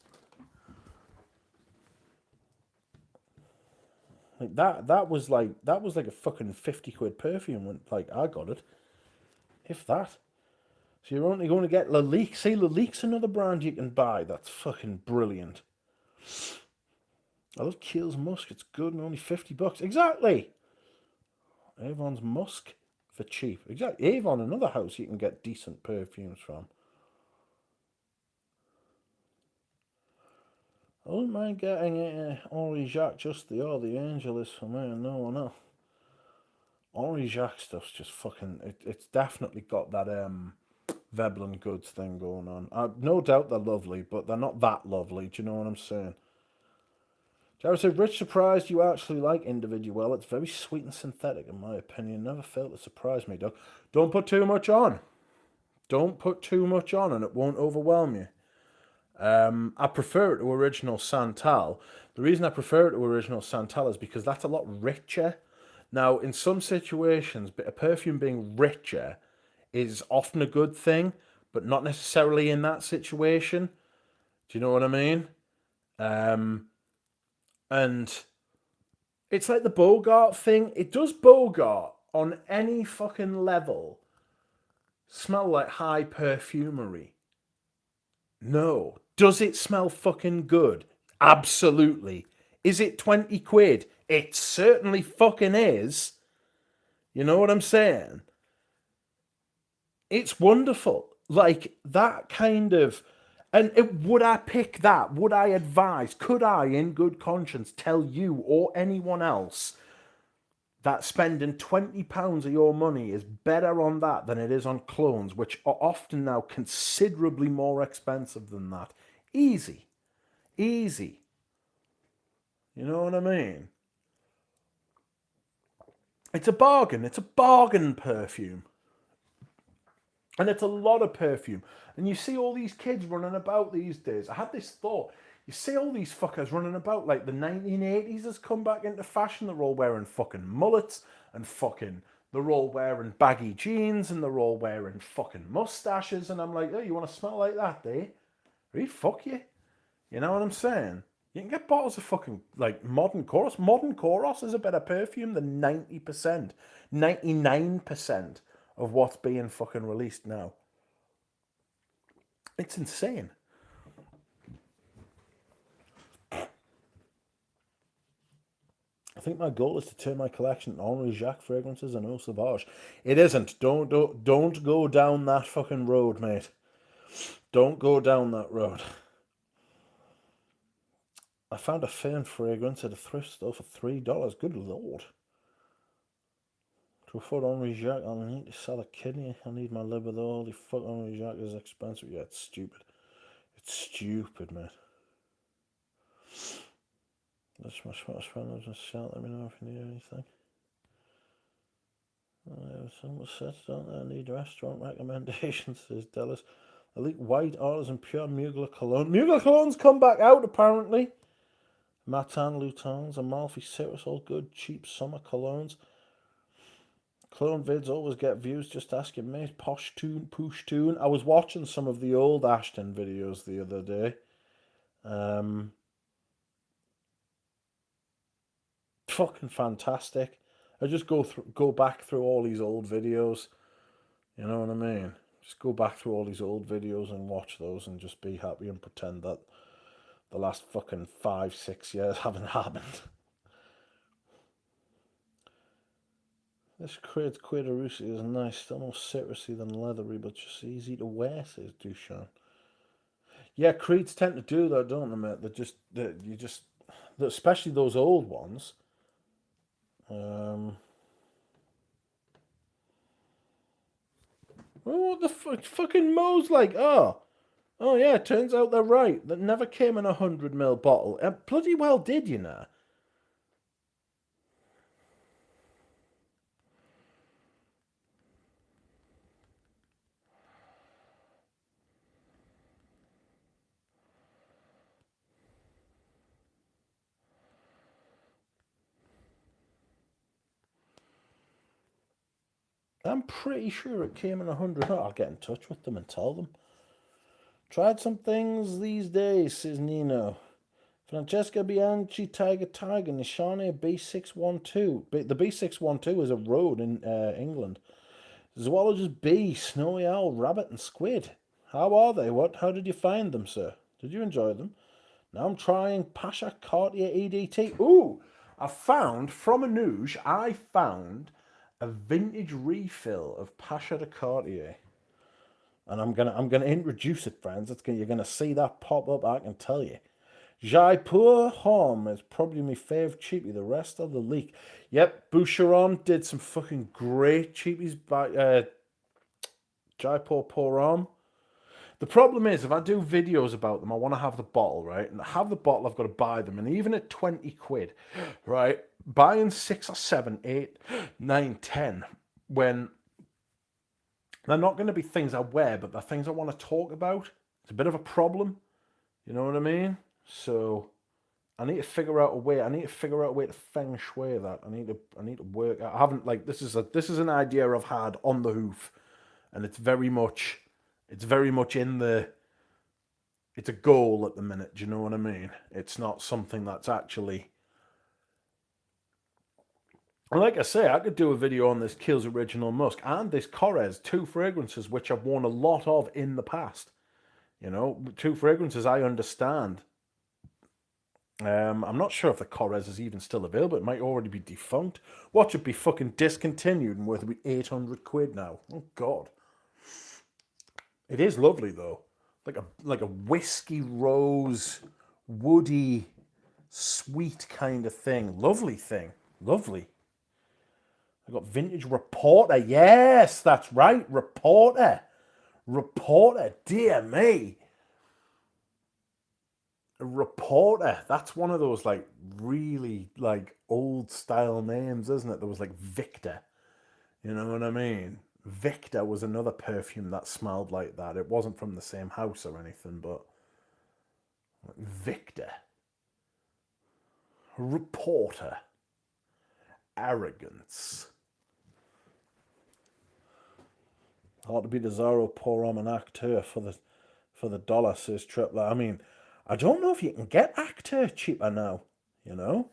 Like that was like a fucking 50 quid perfume when like I got it. If that. So you're only going to get Lalique. See, Lalique's another brand you can buy that's fucking brilliant. I love Kiehl's Musk. It's good and only $50. Exactly. Avon's Musk for cheap. Exactly. Avon, another house you can get decent perfumes from. I wouldn't mind getting Henri Jacques, just the Angel is for me and no one else. Henri Jacques stuff's just fucking. It's definitely got that Veblen Goods thing going on. No doubt they're lovely, but they're not that lovely. Do you know what I'm saying? Jared said, Rich, surprised you actually like Individual. It's very sweet and synthetic, in my opinion. Never failed to surprise me, Doug. Don't put too much on. Don't put too much on, and it won't overwhelm you. I prefer it to Original Santal. The reason I prefer it to Original Santal is because that's a lot richer. Now, in some situations, a perfume being richer is often a good thing, but not necessarily in that situation. Do you know what I mean? And it's like the Bogart thing. It does Bogart on any fucking level smell like high perfumery? No. Does it smell fucking good? Absolutely. Is it 20 quid? It certainly fucking is. You know what I'm saying? It's wonderful. Like, that kind of... And would I pick that? Would I advise? Could I, in good conscience, tell you or anyone else that spending £20 of your money is better on that than it is on clones, which are often now considerably more expensive than that? Easy. Easy. You know what I mean? It's a bargain. It's a bargain perfume. And it's a lot of perfume. And you see all these kids running about these days. I had this thought. You see all these fuckers running about like the 1980s has come back into fashion. They're all wearing fucking mullets and fucking, they're all wearing baggy jeans and they're all wearing fucking mustaches. And I'm like, oh, you want to smell like that, do you? Really, fuck you. You know what I'm saying? You can get bottles of fucking, like, Modern Chorus. Modern Chorus is a better perfume than 90%, 99% of what's being fucking released now. It's insane. I think my goal is to turn my collection to Henri Jacques fragrances and Eau Sauvage. It isn't. Don't go down that fucking road, mate. Don't go down that road. I found a Fern fragrance at a thrift store for $3. Good lord. To afford Henri Jacques, I'll need to sell a kidney. I need my liver though. Holy fuck, Henri Jacques is expensive. Yeah, it's stupid. It's stupid, mate. That's my friend. Just shout. Let me know if you need anything. Someone says, don't I need restaurant recommendations? Says Dallas. Elite White Artisan Pure Mugler Cologne. Mugler Cologne's come back out apparently. Matin Lutins, Amalfi Citrus, all good, cheap summer colognes. Clone vids always get views, just asking me. Posh Tune, Push Tune. I was watching some of the old Ashton videos the other day. Fucking fantastic. I just go back through all these old videos. You know what I mean? Just go back through all these old videos and watch those and just be happy and pretend that the last fucking 5-6 years haven't happened. This Creed Quaderusi is nice, still more citrusy than leathery, but just easy to wear, says Duchamp. Yeah, Creeds tend to do that, don't they, mate? Especially those old ones. Well, what the fucking Mo's like? Oh yeah, turns out they're right. That never came in a 100ml bottle. It bloody well did, you know. I'm pretty sure it came in 100. I'll get in touch with them and tell them. Tried some things these days, says Nino. Francesca Bianchi, Tiger, Nishane B612. The B612 is a road in England. Zoologist B, Snowy Owl, Rabbit and Squid. How are they? How did you find them, sir? Did you enjoy them? Now I'm trying Pasha Cartier EDT. Ooh, I found, from Anouge, I found a vintage refill of Pasha de Cartier. And I'm gonna introduce it, friends. You're gonna see that pop up, I can tell you. Jaipur Home is probably my favourite cheapie. The rest of the leak. Yep, Boucheron did some fucking great cheapies by Jaipur Porom. The problem is, if I do videos about them, I want to have the bottle, right? And to have the bottle, I've got to buy them. And even at 20 quid, right? Buying 6 or 7, 8, 9, 10, when they're not going to be things I wear, but they're things I want to talk about. It's a bit of a problem. You know what I mean? So I need to figure out a way. I need to figure out a way to feng shui that. I need to work. I haven't, like, this is an idea I've had on the hoof, and it's very much in the. It's a goal at the minute. Do you know what I mean? It's not something that's actually. And like I say, I could do a video on this Kiehl's Original Musk and this Correz, 2 fragrances which I've worn a lot of in the past. You know, 2 fragrances I understand. I'm not sure if the Correz is even still available. It might already be defunct. Watch it be fucking discontinued and worth about 800 quid now. Oh God. It is lovely though. Like a whiskey rose, woody, sweet kind of thing. Lovely thing. Lovely. I got Vintage Reporter. Yes, that's right. Reporter. Dear me. A Reporter. That's one of those like really like old style names, isn't it? There was like Victor. You know what I mean? Victor was another perfume that smelled like that. It wasn't from the same house or anything, but Victor. Reporter. Arrogance. Ought to be the Zaro Pour Homme an acteur for the dollar, says Tripler. I mean, I don't know if you can get actor cheaper now, you know?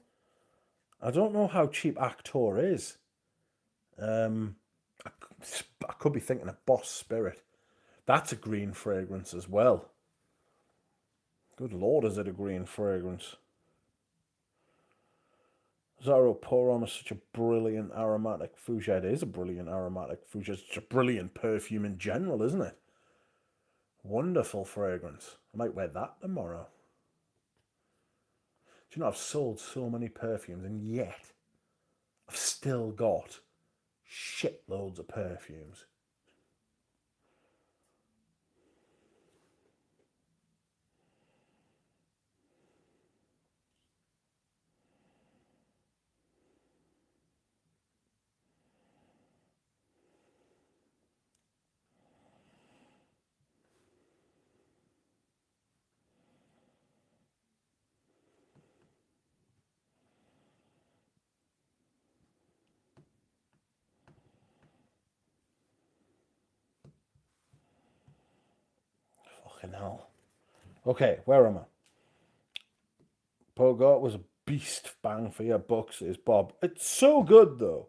I don't know how cheap actor is. I could be thinking of Boss Spirit. That's a green fragrance as well. Good lord, is it a green fragrance? Zaro Pour Homme is such a brilliant aromatic fougere. It is a brilliant aromatic fougere. It's a brilliant perfume in general, isn't it? Wonderful fragrance. I might wear that tomorrow. Do you know, I've sold so many perfumes and yet I've still got shitloads of perfumes. Fucking hell. Okay, where am I? Bogart was a beast, bang for your buck, says Bob. It's so good though.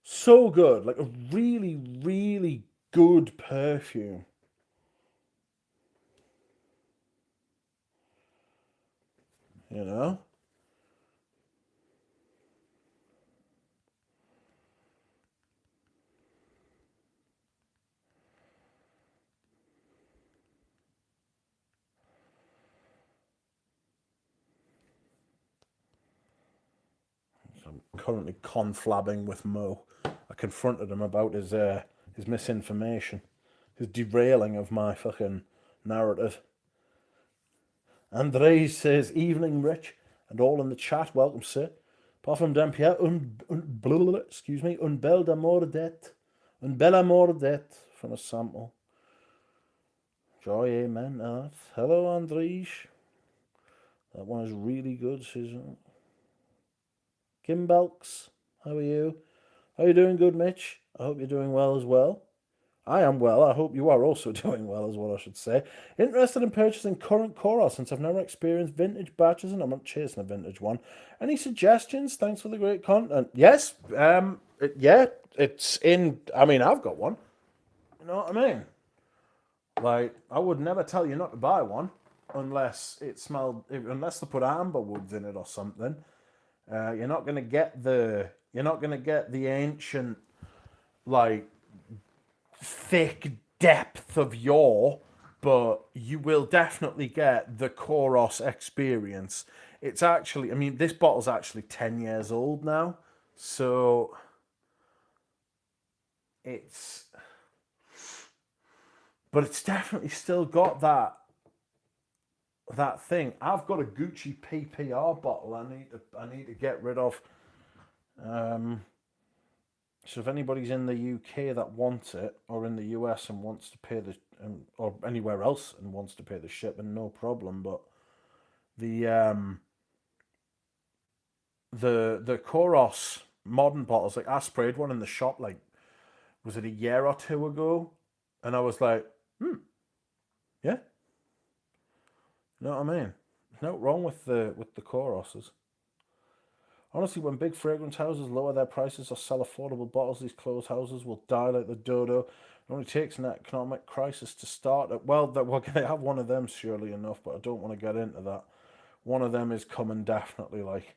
So good. Like a really, really good perfume. You know? So I'm currently conflabbing with Mo. I confronted him about his misinformation, his derailing of my fucking narrative. Andre says, "Evening, Rich, and all in the chat. Welcome, sir. Parfum d'Empire, excuse me, un bel d'amour det, un bel amour det," from a sample. Joy, amen. Earth. Hello, Andrej. That one is really good, Susan. Kim Belks, how are you? How are you doing, good Mitch? I hope you're doing well as well. I am well. I hope you are also doing well, is what I should say. Interested in purchasing current Coral since I've never experienced vintage batches and I'm not chasing a vintage one. Any suggestions? Thanks for the great content. Yes, yeah, it's in. I mean, I've got one. You know what I mean? Like, I would never tell you not to buy one unless unless they put amber woods in it or something. You're not gonna get the ancient, like, thick depth of yore, but you will definitely get the Koros experience. It's actually, I mean, this bottle's actually 10 years old now, so it's definitely still got that thing. I've got a Gucci PPR bottle I need to get rid of. So if anybody's in the UK that wants it, or in the US and wants to pay or anywhere else and wants to pay the shipping, no problem. But the Koros modern bottles, like I sprayed one in the shop, like, was it a year or two ago? And I was like, yeah. You know what I mean? There's no wrong with the Koroses. Honestly, when big fragrance houses lower their prices or sell affordable bottles, these closed houses will die like the dodo. It only takes an economic crisis to start it. Well, we're going to have one of them, surely enough, but I don't want to get into that. One of them is coming, definitely, like,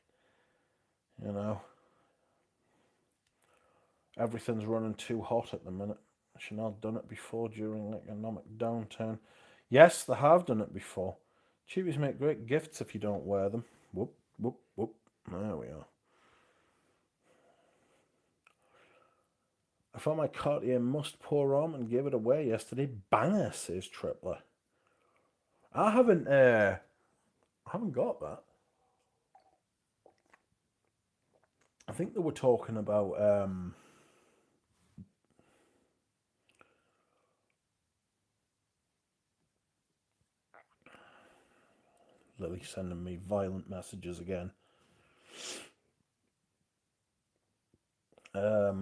you know. Everything's running too hot at the minute. Chanel done it before during an economic downturn. Yes, they have done it before. Cheapies make great gifts if you don't wear them. Whoop, whoop, whoop. There we are. I found my Cartier Must Pour Homme and gave it away yesterday. Banger, says Tripler. I haven't got that. I think they were talking about Lily sending me violent messages again. Yeah.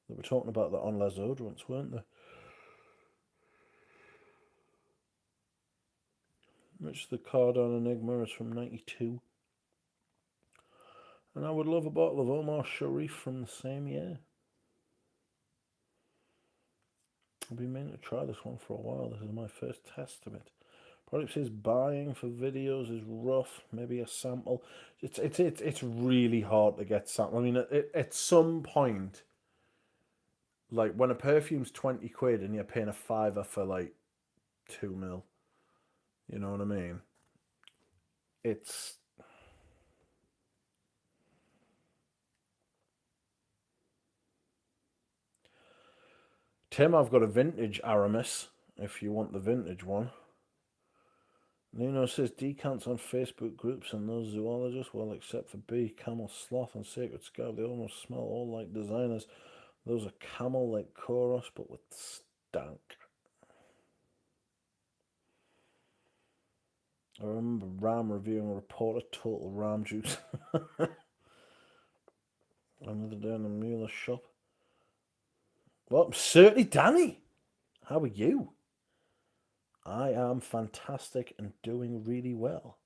They were talking about that on Les Odorants, weren't they? Which the Cardon Enigma is from 92. And I would love a bottle of Omar Sharif from the same year. I've been meaning to try this one for a while. This is my first test of it. Product says buying for videos is rough. Maybe a sample. It's really hard to get sample. I mean, at some point, like when a perfume's 20 quid and you're paying a fiver for like 2 mil, you know what I mean? It's Tim, I've got a vintage Aramis, if you want the vintage one. Nuno says decants on Facebook groups and those zoologists, well, except for bee, camel, sloth, and sacred scarab, they almost smell all like designers. Those are camel like Koros, but with stank. I remember Ram reviewing a report of Total Ram juice. Another day in the Mueller shop. Well, certainly, Danny. How are you? I am fantastic and doing really well.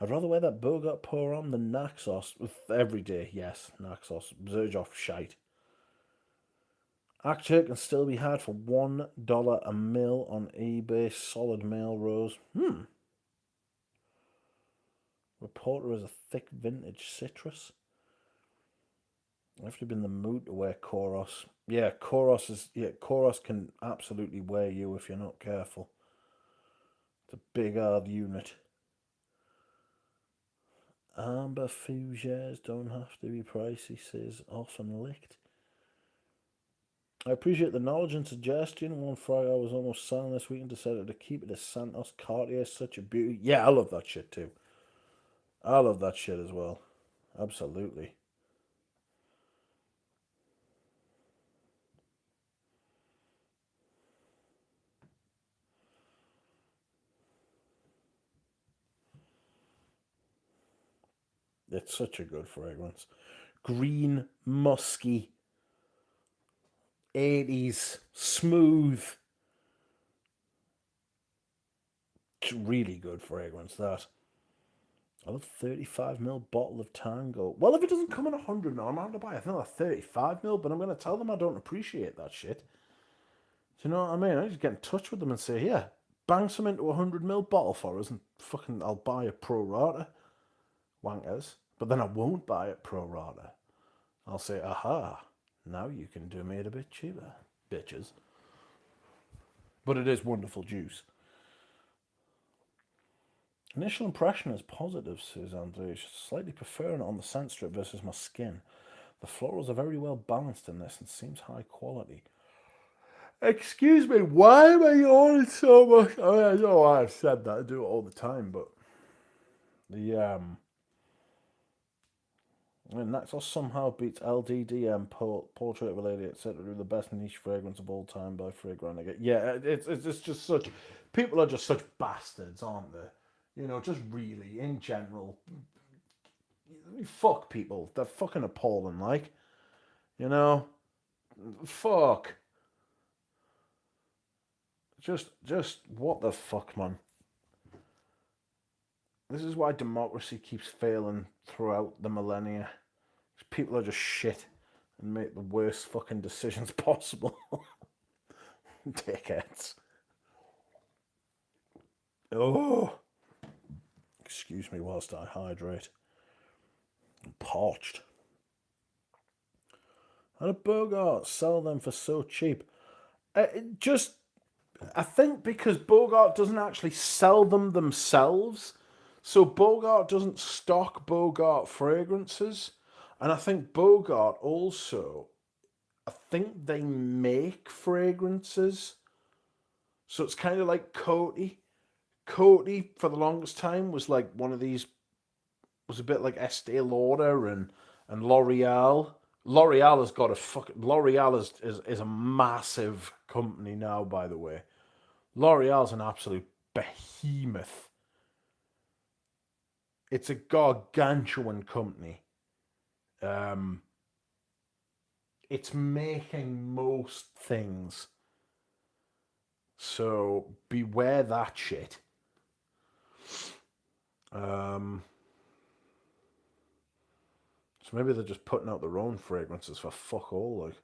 I'd rather wear that Bogart pour on than Naxos every day. Yes, Naxos. Zerjoff shite. Actor can still be had for $1 a mil on eBay. Solid male rose. Reporter is a thick vintage citrus. I have to be in the mood to wear Koros. Yeah, Koros can absolutely wear you if you're not careful. It's a big hard unit. Amber fougères don't have to be pricey, says often licked. I appreciate the knowledge and suggestion. One Friday I was almost selling this week and decided to keep it as Santos Cartier. Such a beauty. Yeah, I love that shit too. I love that shit as well. Absolutely. It's such a good fragrance. Green, musky, 80s, smooth. It's really good fragrance, that. I love 35ml bottle of Tango. Well, if it doesn't come in 100ml, I'm going to buy, I think, like 35ml, but I'm going to tell them I don't appreciate that shit. Do you know what I mean? I just get in touch with them and say, yeah, bang some into 100ml bottle for us and fucking I'll buy a pro rata. Wankers. But then I won't buy it pro rata. I'll say, aha, now you can do me it a bit cheaper, bitches. But it is wonderful juice. Initial impression is positive, says Andrea. Slightly preferring it on the scent strip versus my skin. The florals are very well balanced in this and seems high quality. Excuse me, why am I yawning so much? I mean, I know why I've said that. I do it all the time, but Naxos somehow beats LDDM, Portrait of a Lady, etc. The best niche fragrance of all time by Fragrant. Yeah, it's just such. People are just such bastards, aren't they? You know, just really, in general. Fuck people. They're fucking appalling, like. You know? Fuck. Just, what the fuck, man? This is why democracy keeps failing throughout the millennia. People are just shit and make the worst fucking decisions possible. Dickheads. Oh. Excuse me whilst I hydrate. I'm parched. How did Bogart sell them for so cheap? I think because Bogart doesn't actually sell them themselves. So Bogart doesn't stock Bogart fragrances. And I think Bogart also, I think they make fragrances. So it's kind of like Coty. Coty, for the longest time, was like one of these, was a bit like Estee Lauder and L'Oreal. L'Oreal has got a L'Oreal is a massive company now, by the way. L'Oreal's an absolute behemoth. It's a gargantuan company. It's making most things. So beware that shit. So maybe they're just putting out their own fragrances for fuck all, like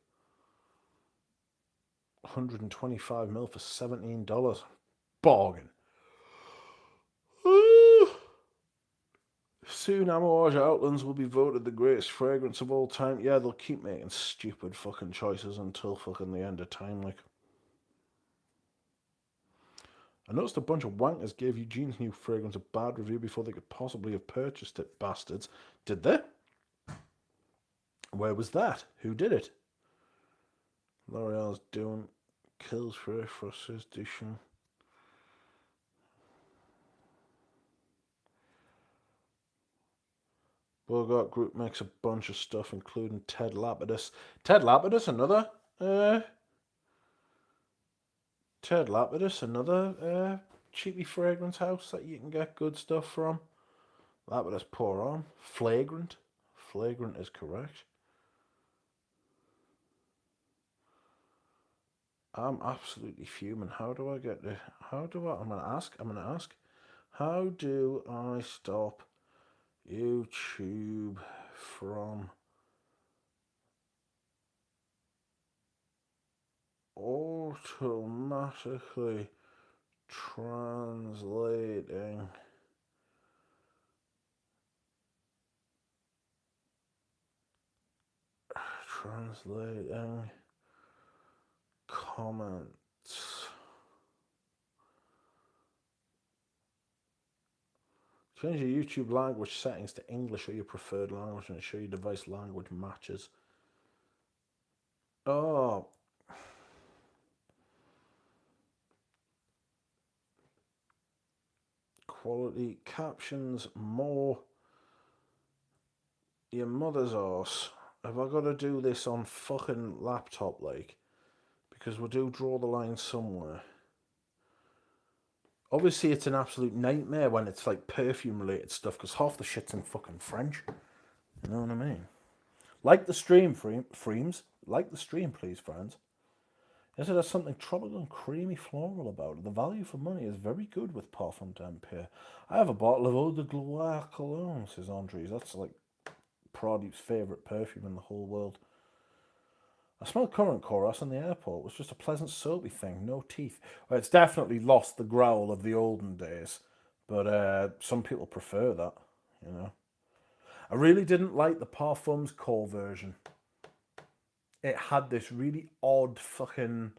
125 ml for $17. Bargain. Soon Amouage Outlands will be voted the greatest fragrance of all time. Yeah, they'll keep making stupid fucking choices until fucking the end of time, like. I noticed a bunch of wankers gave Eugene's new fragrance a bad review before they could possibly have purchased it, bastards. Did they? Where was that? Who did it? L'Oreal's doing kills for a Frost's edition. Bogart Group makes a bunch of stuff, including Ted Lapidus. Ted Lapidus, another cheapy fragrance house that you can get good stuff from. Lapidus pour on. Flagrant. Flagrant is correct. I'm absolutely fuming. How do I get the... I'm going to ask. How do I stop YouTube from automatically translating comments? Change your YouTube language settings to English or your preferred language and ensure your device language matches. Oh. Quality captions more. Your mother's arse. Have I got to do this on fucking laptop, like? Because we do draw the line somewhere. Obviously, it's an absolute nightmare when it's like perfume-related stuff, because half the shit's in fucking French. You know what I mean? Like the stream, Freems. Like the stream, please, friends. Yes, it has something tropical and creamy floral about it. The value for money is very good with Parfum d'Empire. I have a bottle of Eau de Gloire cologne, says Andres. That's like Pradip's favourite perfume in the whole world. I smelled currant chorus in the airport. It was just a pleasant soapy thing, no teeth. Well, it's definitely lost the growl of the olden days, but some people prefer that, you know. I really didn't like the Parfums core version. It had this really odd fucking...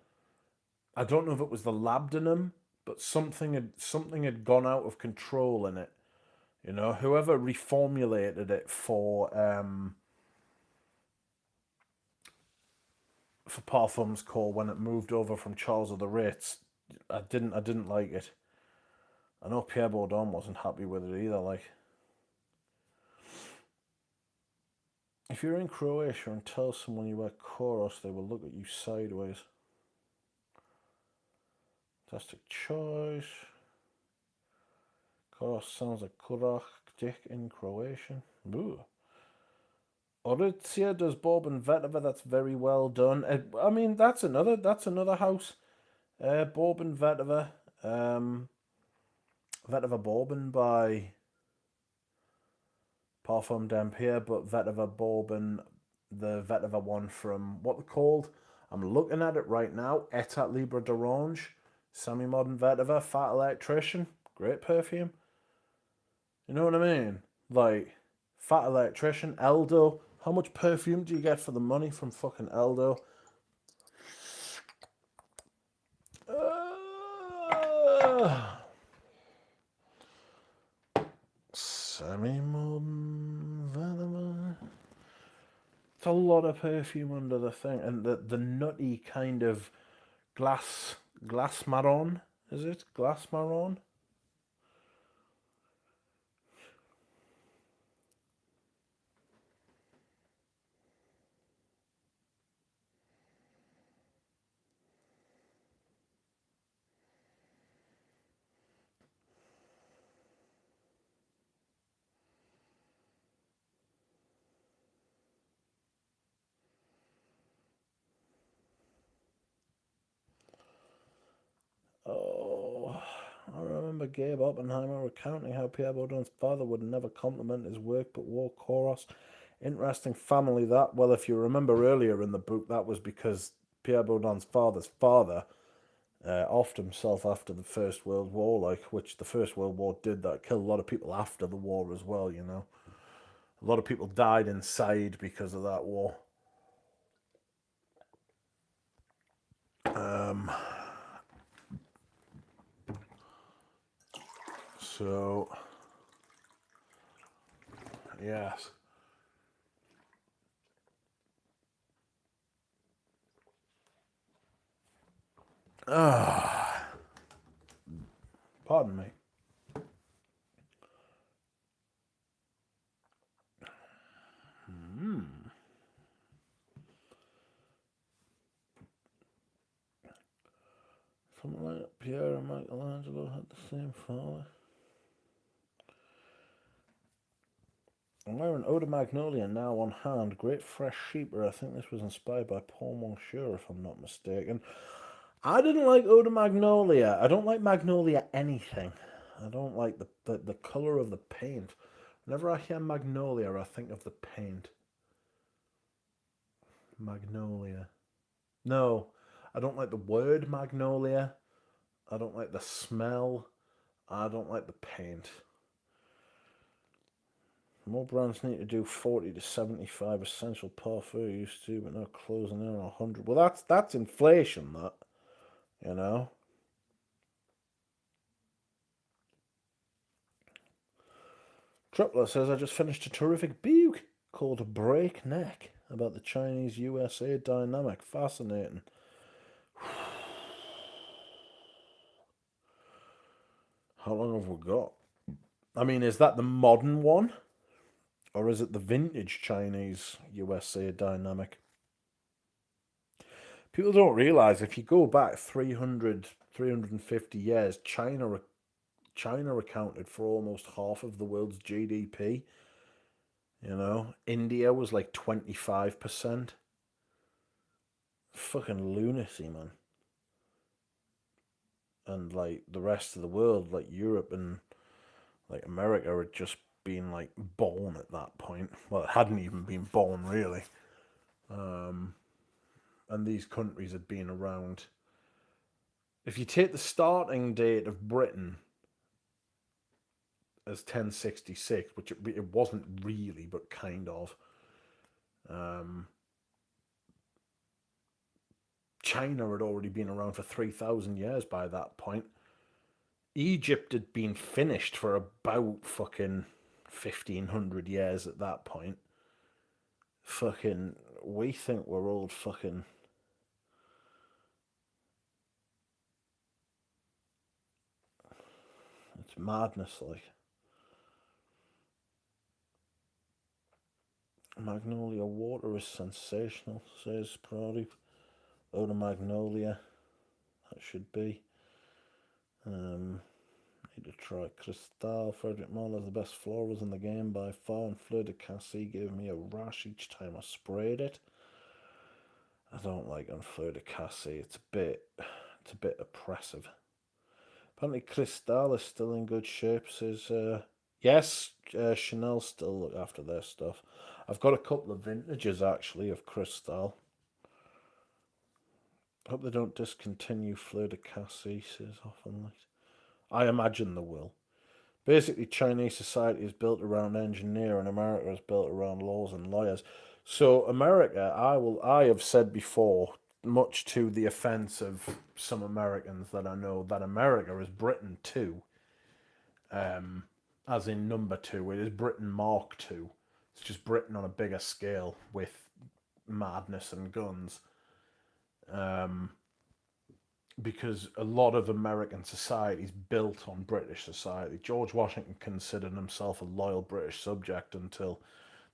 I don't know if it was the labdanum, but something had gone out of control in it. You know, whoever reformulated it for Parfums Core when it moved over from Charles of the Ritz, I didn't like it. I know Pierre Bourdon wasn't happy with it either. Like, if you're in Croatia and tell someone you wear Koros, they will look at you sideways. Fantastic choice. Koros sounds like Kurach dick in Croatian. Ooh. Oritzia does Bob and Vetova. That's very well done. I mean, that's another house. Bob and Vetova. Vetova Bourbon by Parfum d'Empire, but Vetova Bourbon, the Vetova one from what they're called. I'm looking at it right now. Etat Libre d'Orange, semi-modern Vetova, Fat Electrician, great perfume. You know what I mean? Like, Fat Electrician, Eldo. How much perfume do you get for the money from fucking Eldo? Semi-modern Vetova. It's a lot of perfume under the thing, and the nutty kind of glass marron, is it? Glass marron? remember Gabe Oppenheimer recounting how Pierre Baudin's father would never compliment his work but wore chorus. Interesting family that. Well, if you remember earlier in the book, that was because Pierre Baudin's father's father offed himself after the First World War, like, which the First World War did that, killed a lot of people after the war as well, you know. A lot of people died inside because of that war. So, yes. Pardon me. Something like Piero and Michelangelo had the same father. I'm wearing Eau de Magnolia now on hand. Great fresh sheeper. I think this was inspired by Paul Monsieur, if I'm not mistaken. I didn't like Eau de Magnolia. I don't like Magnolia anything. I don't like the colour of the paint. Whenever I hear Magnolia, I think of the paint. Magnolia. No, I don't like the word Magnolia. I don't like the smell. I don't like the paint. More brands need to do 40 to 75 essential parfum used to, but now closing in on 100. Well, that's inflation, that, you know. Tripler says, I just finished a terrific book called Breakneck about the Chinese-USA dynamic. Fascinating. How long have we got? I mean, is that the modern one? Or is it the vintage Chinese-USA dynamic? People don't realise if you go back 300, 350 years, China accounted for almost half of the world's GDP. You know, India was like 25%. Fucking lunacy, man. And like the rest of the world, like Europe and like America, had just been like born at that point. Well, it hadn't even been born really. And these countries had been around. If you take the starting date of Britain as 1066, which it wasn't really, but kind of, China had already been around for 3,000 years by that point. Egypt had been finished for about fucking 1,500 years at that point. Fucking, we think we're old fucking. It's madness, like. Magnolia water is sensational, says Proddy. Eau de Magnolia, that should be. Need to try Cristal. Frederick Mahler's the best florals in the game by far, and Fleur de Cassis gave me a rash each time I sprayed it. I don't like on Fleur de Cassis. It's a bit oppressive. Apparently Cristal is still in good shape, says yes, Chanel still look after their stuff. I've got a couple of vintages actually of Cristal. Hope they don't discontinue Fleur de Cassis, says often. I imagine they will. Basically, Chinese society is built around engineer, and America is built around laws and lawyers. So America, I have said before, much to the offence of some Americans that I know, that America is Britain too. As in number two, it is Britain Mark II. It's just Britain on a bigger scale with madness and guns. Because a lot of American society is built on British society. George Washington considered himself a loyal British subject until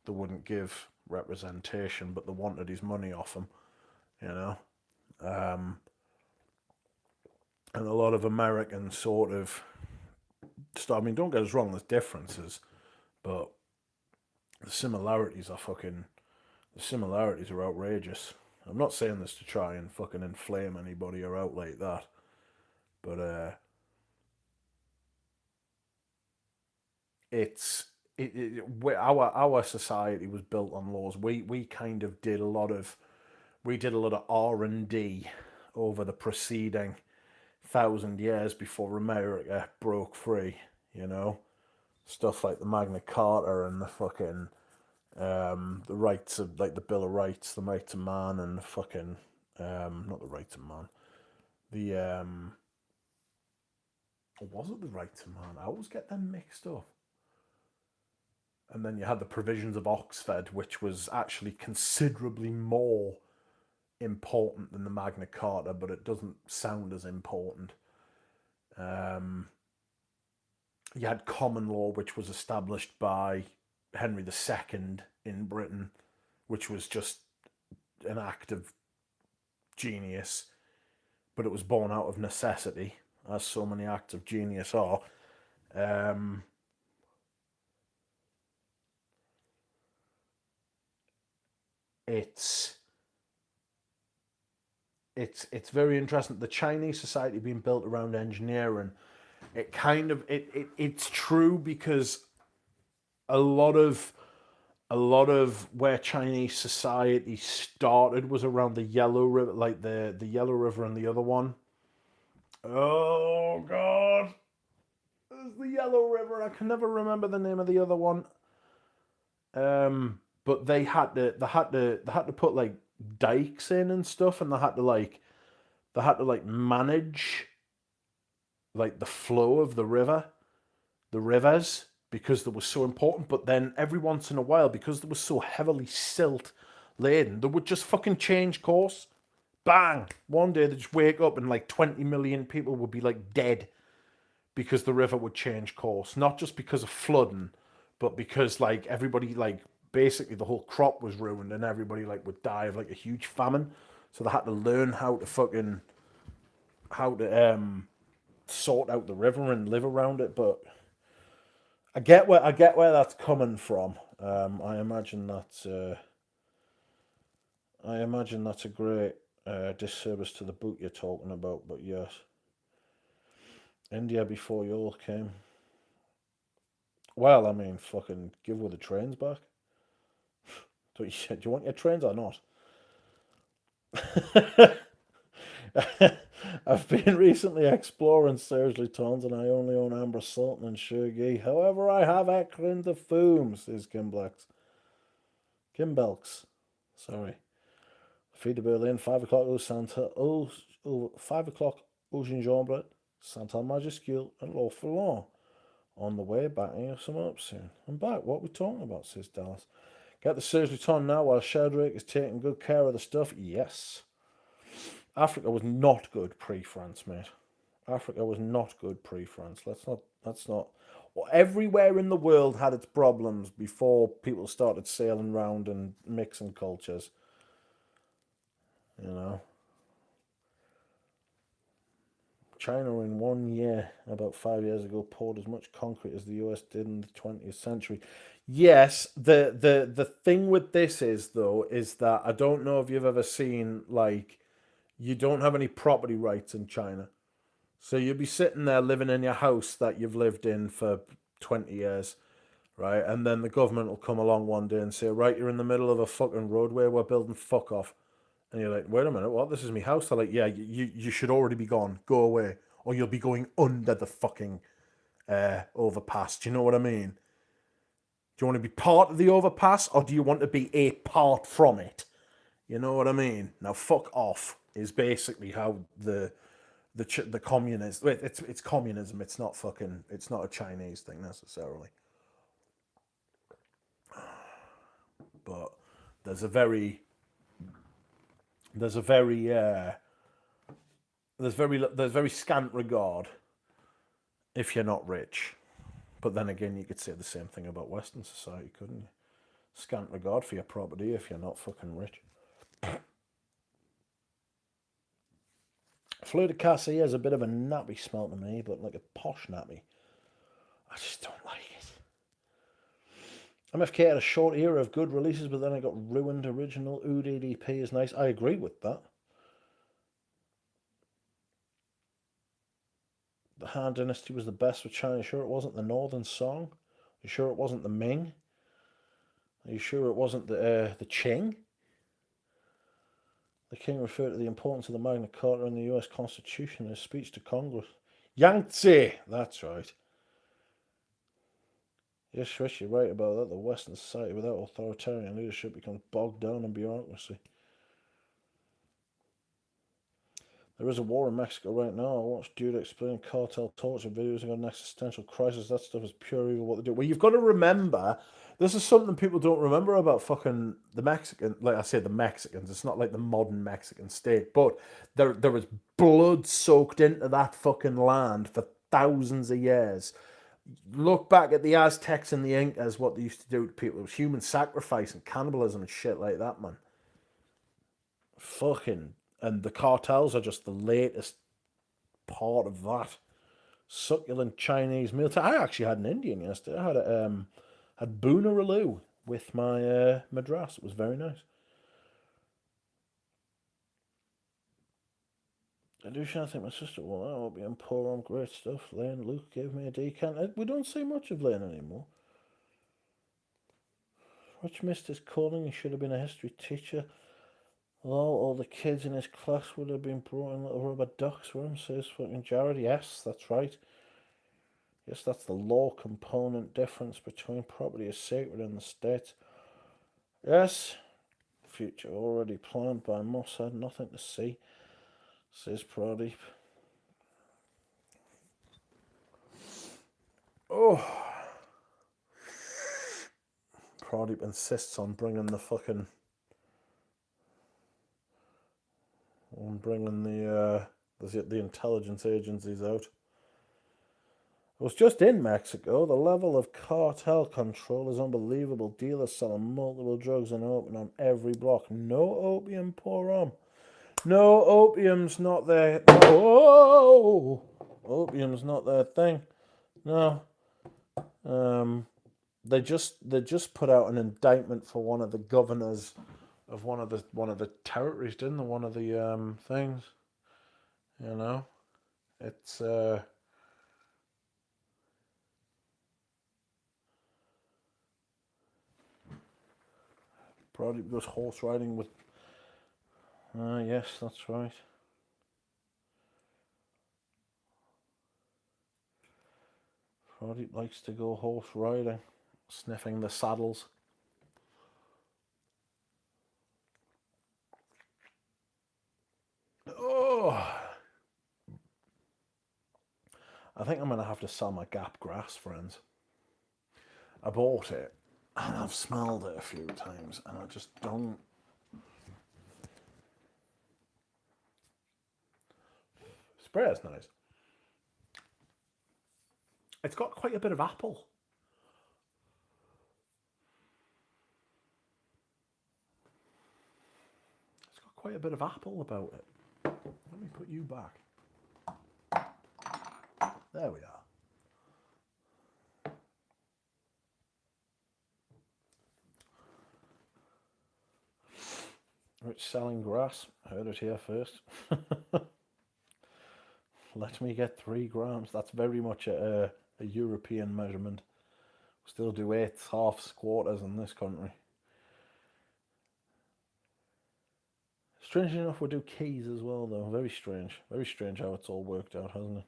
they wouldn't give representation, but they wanted his money off him, you know. And a lot of Americans sort of. I mean, don't get us wrong. There's differences, but the similarities are fucking. The similarities are outrageous. I'm not saying this to try and fucking inflame anybody or out like that, but our society was built on laws. We kind of did a lot of R&D over the preceding 1,000 years before America broke free. You know, stuff like the Magna Carta and the fucking the rights of, like, the Bill of Rights, the rights of man, and the fucking not the rights of man, the or was it the rights of man? I always get them mixed up. And then you had the provisions of Oxford, which was actually considerably more important than the Magna Carta, but it doesn't sound as important. You had common law, which was established by Henry II in Britain, which was just an act of genius, but it was born out of necessity, as so many acts of genius are. Um, it's it's very interesting. The Chinese society being built around engineering, it's true, because a lot of where Chinese society started was around the Yellow River, like the Yellow River and the other one. Oh God, there's the Yellow River. I can never remember the name of the other one. But they had to put, like, dikes in and stuff, and they had to manage, like, the flow of the rivers, because they were so important. But then every once in a while, because they were so heavily silt laden, they would just fucking change course. Bang! One day they just wake up and like 20 million people would be like dead because the river would change course. Not just because of flooding, but because, like, everybody, like, basically the whole crop was ruined and everybody, like, would die of, like, a huge famine. So they had to learn how to sort out the river and live around it. But I get where that's coming from. I imagine that's a great disservice to the book you're talking about. But yes, India before you all came. Well, I mean, fucking give with the trains back. Do you want your trains or not? I've been recently exploring Surgery Tons and I only own Amber Sultan and Shergi. However, I have Ekrin the Foom, says Kimbelks. Sorry. Feed to Berlin, 5 o'clock, Santa, 5 o'clock, Ocean Jambre, Santa Majuscule, and L'Orphelin. On the way, backing some up soon. I'm back. What are we talking about, says Dallas. Get the Surgery Ton now while Sheldrake is taking good care of the stuff. Yes. Africa was not good pre-France, mate. Africa was not good pre-France. That's not. Well, everywhere in the world had its problems before people started sailing around and mixing cultures. You know. China in 1 year, about 5 years ago, poured as much concrete as the US did in the 20th century. Yes, the thing with this is, though, is that I don't know if you've ever seen, like, you don't have any property rights in China. So you'll be sitting there living in your house that you've lived in for 20 years, right? And then the government will come along one day and say, right, you're in the middle of a fucking roadway, we're building fuck off. And you're like, wait a minute, what? This is my house? They're like, yeah, you should already be gone. Go away. Or you'll be going under the fucking overpass. Do you know what I mean? Do you want to be part of the overpass, or do you want to be a part from it? You know what I mean? Now, fuck off is basically how the communist. It's communism. It's not a Chinese thing necessarily. But there's a very there's a very there's very scant regard if you're not rich. But then again, you could say the same thing about Western society, couldn't you? Scant regard for your property if you're not fucking rich. Fleur de Cassis has a bit of a nappy smell to me, but like a posh nappy. I just don't like it. MFK had a short era of good releases, but then it got ruined. Original Oud ADP is nice. I agree with that. The Han Dynasty was the best with China. Sure, it wasn't the Northern Song. You sure it wasn't the Ming? Are you sure it wasn't the Qing? The king referred to the importance of the Magna Carta and the U.S. Constitution in his speech to Congress. Yangtze! That's right. Yes, Chris, you're right about that. The Western society without authoritarian leadership becomes bogged down in bureaucracy. There is a war in Mexico right now. I watched dude explain cartel torture videos and got an existential crisis. That stuff is pure evil what they do. Well, you've got to remember, this is something people don't remember about fucking the Mexican. Like I said, the Mexicans. It's not like the modern Mexican state, but there was blood soaked into that fucking land for thousands of years. Look back at the Aztecs and the Incas, what they used to do to people. It was human sacrifice and cannibalism and shit like that, man. Fucking. And the cartels are just the latest part of that. Succulent Chinese meal. I actually had an Indian yesterday. I had Boonaraloo with my madras. It was very nice. I do try to think my sister, well, I won't be in poor on great stuff. Lane Luke gave me a decant. We don't see much of Lane anymore. Rich missed his calling. He should have been a history teacher. All the kids in his class would have been brought in little rubber ducks for him, says fucking Jared. Yes, that's right. Yes, that's the law component difference between property is sacred and the state. Yes, future already planned by Mossad, nothing to see, says Pradeep. Oh, Pradeep insists on bringing the fucking... on bringing the intelligence agencies out. I was just in Mexico. The level of cartel control is unbelievable. Dealers selling multiple drugs and opium on every block. No opium, poor on. No, opium's not their... Oh! Opium's not their thing. No. They just put out an indictment for one of the governors of one of the territories, didn't they? One of the things. You know? It's probably goes horse riding with... yes, that's right. Pradeep likes to go horse riding, sniffing the saddles. Oh, I think I'm going to have to sell my Gap grass, friends. I bought it, and I've smelled it a few times, and I just don't... Spray is nice. It's got quite a bit of apple. It's got quite a bit of apple about it. Let me put you back. There we are. Rich selling grass. Heard it here first. Let me get 3 grams. That's very much a European measurement. Still do 8s, halves, quarters in this country. Strangely enough, we do keys as well, though. Very strange. Very strange how it's all worked out, hasn't it?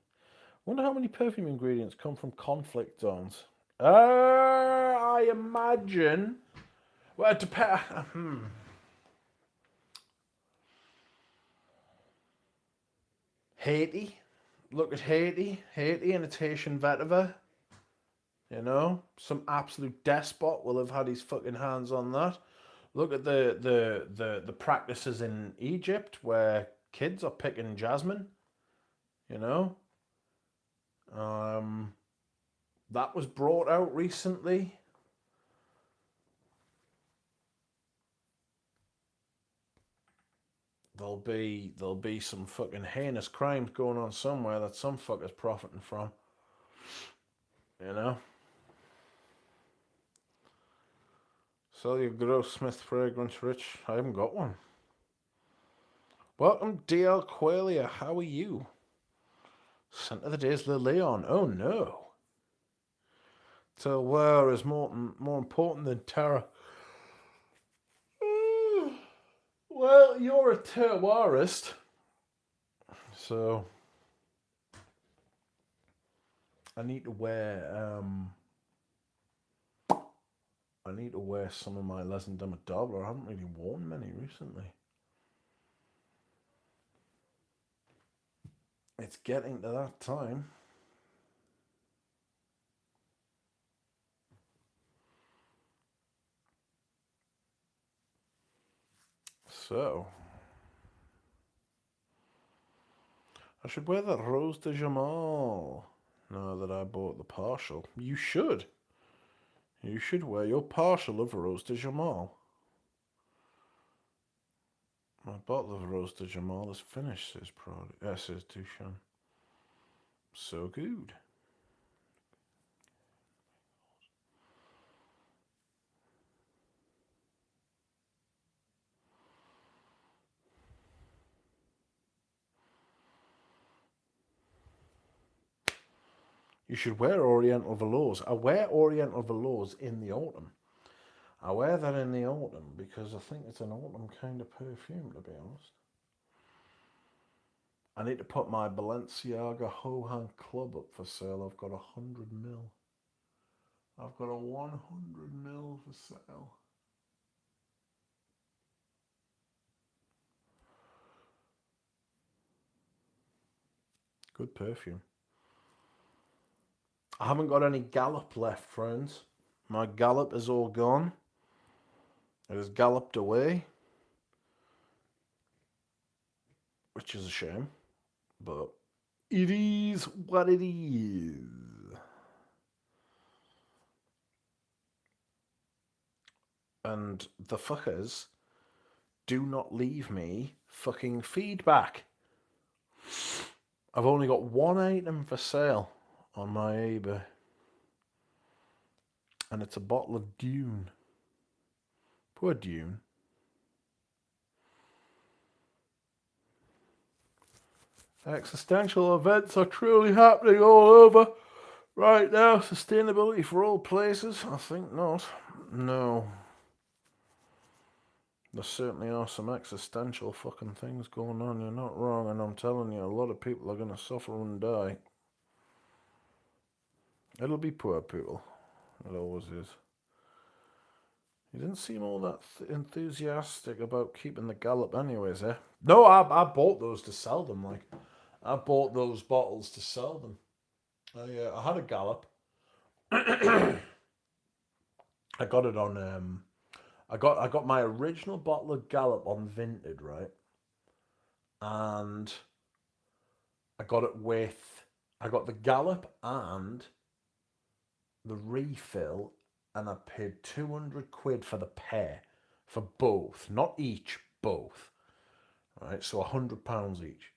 Wonder how many perfume ingredients come from conflict zones. I imagine... Well, it depends... Haiti. Look at Haiti. Haiti and its Haitian vetiver. You know? Some absolute despot will have had his fucking hands on that. Look at the practices in Egypt where kids are picking jasmine. You know? That was brought out recently. There'll be some fucking heinous crimes going on somewhere that some fucker's profiting from. You know? Sell your Gross Smith fragrance, Rich. I haven't got one. Welcome, DL Qualia. How are you? Scent of the Days, Le Leon. Oh no. Terroir is more important than terror. Well, you're a terroirist, so I need to wear some of my Les and Demodobler. I haven't really worn many recently. It's getting to that time. So I should wear the Rose de Jamal now that I bought the partial. You should. You should wear your partial of Rose de Jamal. My bottle of Rose de Jamal is finished, says Duchamp. So good. You should wear Oriental velours. I wear Oriental velours in the autumn. I wear that in the autumn because I think it's an autumn kind of perfume, to be honest. I need to put my Balenciaga Hohan Club up for sale. I've got 100ml. I've got a 100ml for sale. Good perfume. I haven't got any Gallop left, friends. My Gallop is all gone. It has galloped away, which is a shame, but it is what it is. And the fuckers do not leave me fucking feedback. I've only got one item for sale on my eBay, and it's a bottle of Dune. Poor Dune. Existential events are truly happening all over right now. Sustainability for all places? I think not. No. There certainly are some existential fucking things going on. You're not wrong, and I'm telling you, a lot of people are going to suffer and die. It'll be poor people. It always is. You didn't seem all that enthusiastic about keeping the Gallop anyways, eh? No, I bought those to sell them, like. I bought those bottles to sell them. I had a Gallop. I got it on I got my original bottle of Gallop on Vinted, right? And I got the Gallop and the refill, and I paid 200 quid for the pair, for both, not each, both. Right, so £100 each.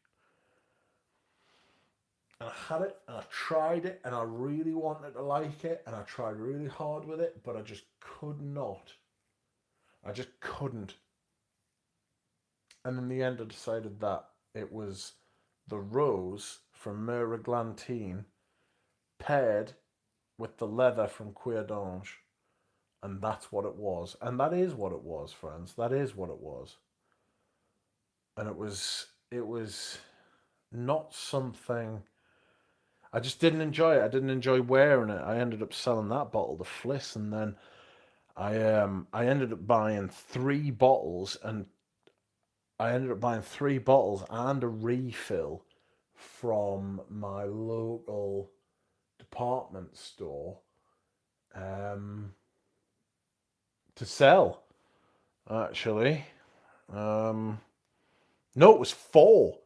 And I had it, and I tried it, and I really wanted to like it, and I tried really hard with it, but I just could not. I just couldn't. And in the end, I decided that it was the Rose from Mer Eglantine paired with the leather from Cuir d'Ange. And that's what it was. And that is what it was, friends. That is what it was. And it was not something... I just didn't enjoy it. I didn't enjoy wearing it. I ended up selling that bottle to Fliss, and then I ended up buying 3 bottles, and I ended up buying 3 bottles and a refill from my local department store to sell, actually. No, it was 4.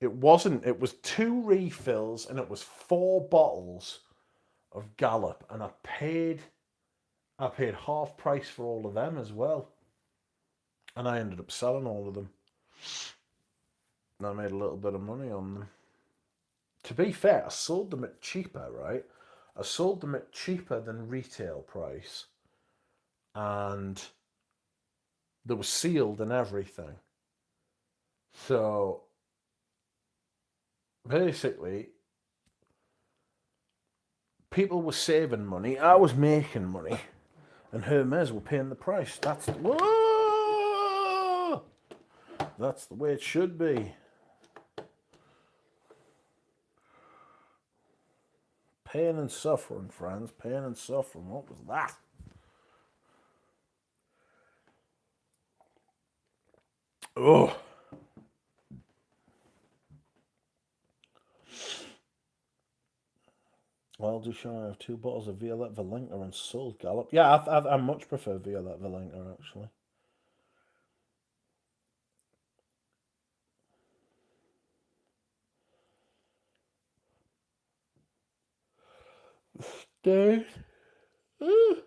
It wasn't. It was 2 refills, and it was 4 bottles of Gallop, and I paid half price for all of them as well. And I ended up selling all of them. And I made a little bit of money on them. To be fair, I sold them at cheaper, right? I sold them at cheaper than retail price. And they were sealed and everything. So, basically, People were saving money. I was making money. And Hermes were paying the price. Whoa! That's the way it should be. Pain and suffering, friends. Pain and suffering. What was that? Oh. Well, Duchamp, I have 2 bottles of Violette Valenca and Soul Gallop. Yeah, I much prefer Violette Valenca, actually. Dude. You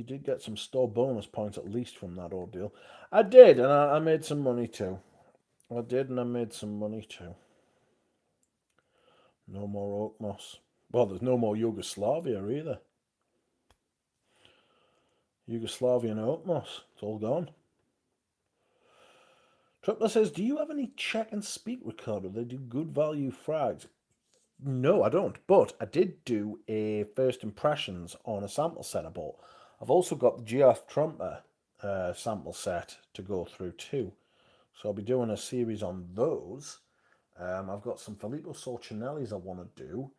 did get some store bonus points at least from that ordeal. I did, and I made some money too. I did, and I made some money too. No more oak moss. Well, there's no more Yugoslavia either. Yugoslavian oak moss. It's all gone. Tripler says, do you have any check and speak recorder? They do good value frags. No, I don't. But I did do a first impressions on a sample set I bought. I've also got the GF Trumper sample set to go through too. So I'll be doing a series on those. I've got some Filippo Sorcinellis I want to do.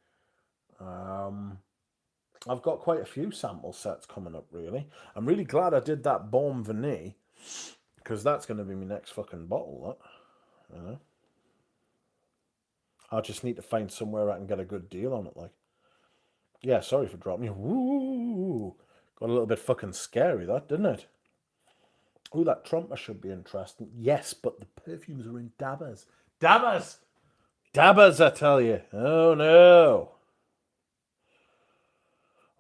I've got quite a few sample sets coming up, really. I'm really glad I did that Bon Vanille, because that's going to be my next fucking bottle, that. You know? I just need to find somewhere I can get a good deal on it, like. Yeah, sorry for dropping you. Woo! Got a little bit fucking scary, that, didn't it? Ooh, that Trumper should be interesting. Yes, but the perfumes are in dabbers. Dabbers! Dabbers, I tell you. Oh, no.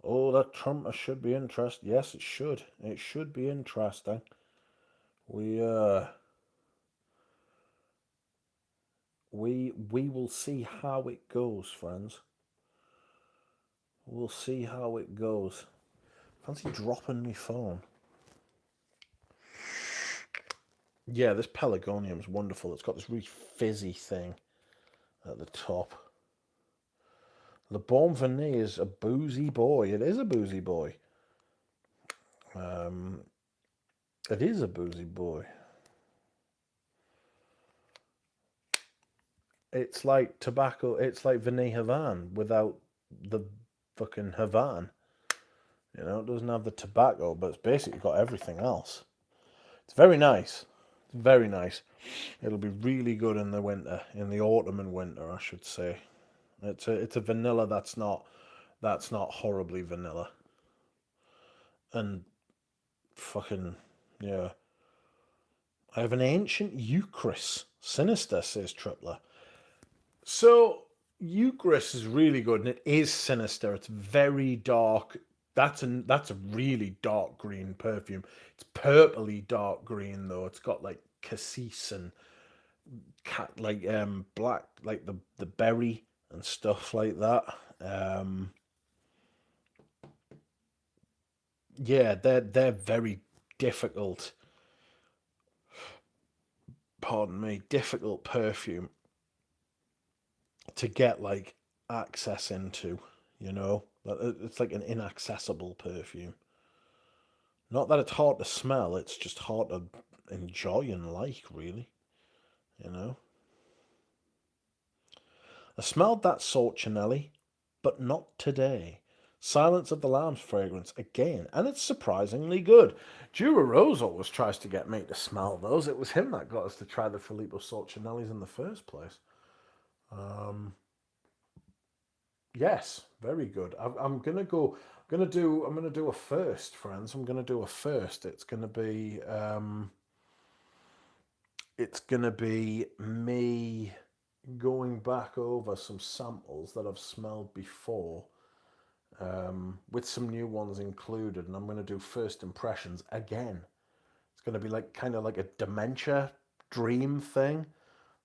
Oh, that Trumper should be interesting. Yes, it should. It should be interesting. We will see how it goes, friends. We'll see how it goes. Fancy dropping me phone. Yeah, this Pelargonium's wonderful. It's got this really fizzy thing at the top. Le Bon Vanille is a boozy boy. It is a boozy boy. It is a boozy boy. It's like tobacco. It's like Vanille Havane without the fucking Havane. You know, it doesn't have the tobacco, but it's basically got everything else. It's very nice. It's very nice. It'll be really good in the winter, in the autumn and winter, I should say. It's a vanilla that's not horribly vanilla. And fucking yeah. I have an ancient Eucharist. Sinister, says Tripler. So Eucharist is really good, and it is sinister. It's very dark. That's a really dark green perfume. It's purpley dark green though. It's got like cassis and black, like the berry and stuff like that. Yeah, they're very difficult. Pardon me, difficult perfume to get like access into. You know, it's like an inaccessible perfume. Not that it's hard to smell; it's just hard to enjoy and like, really. You know. I smelled that Sorcinelli, but not today. Silence of the Lambs fragrance again, and it's surprisingly good. Jura Rose always tries to get me to smell those. It was him that got us to try the Filippo Sorcinellis in the first place. Yes, very good. I'm gonna go. I'm gonna do a first, friends. I'm gonna do a first. It's gonna be. It's gonna be me going back over some samples that I've smelled before, with some new ones included, and I'm going to do first impressions again. It's going to be like kind of like a dementia dream thing.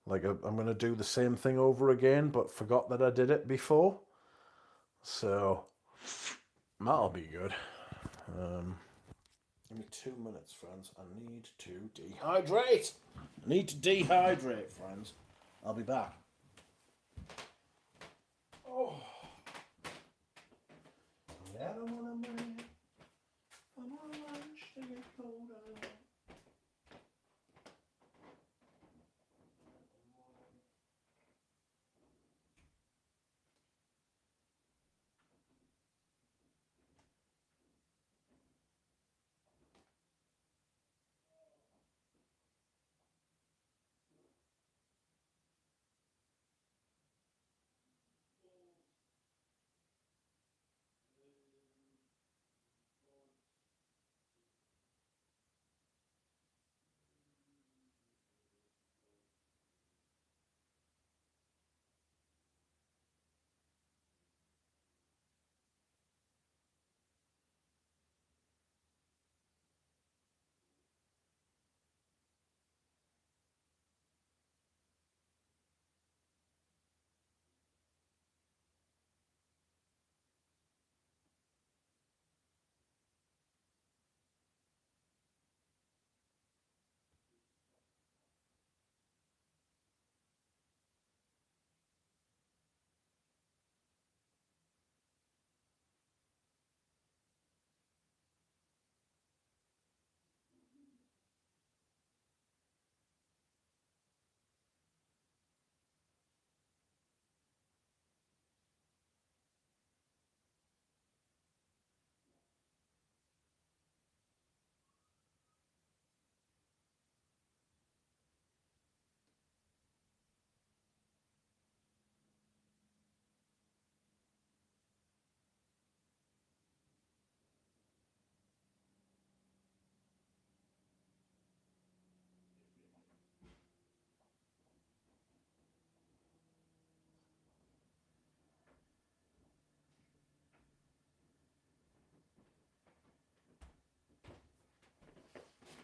I'm going to do the same thing over again, but forgot that I did it before. So that'll be good. Give me 2 minutes, friends. I need to dehydrate. I need to dehydrate, friends. I'll be back. Oh. Yeah, I'm on a man. I'm on lunch to get colder.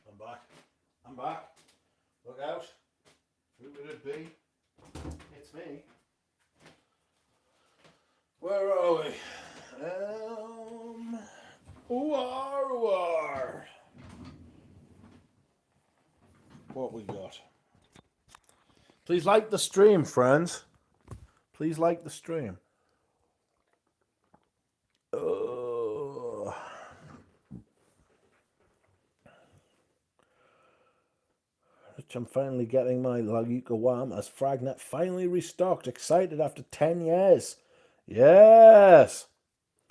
I'm back. I'm back. Look out. Who would it be? It's me. Where are we? War. What we got? Please like the stream, friends. Please like the stream. I'm finally getting my Layuka Wham as Fragnet finally restocked. Excited after 10 years. Yes.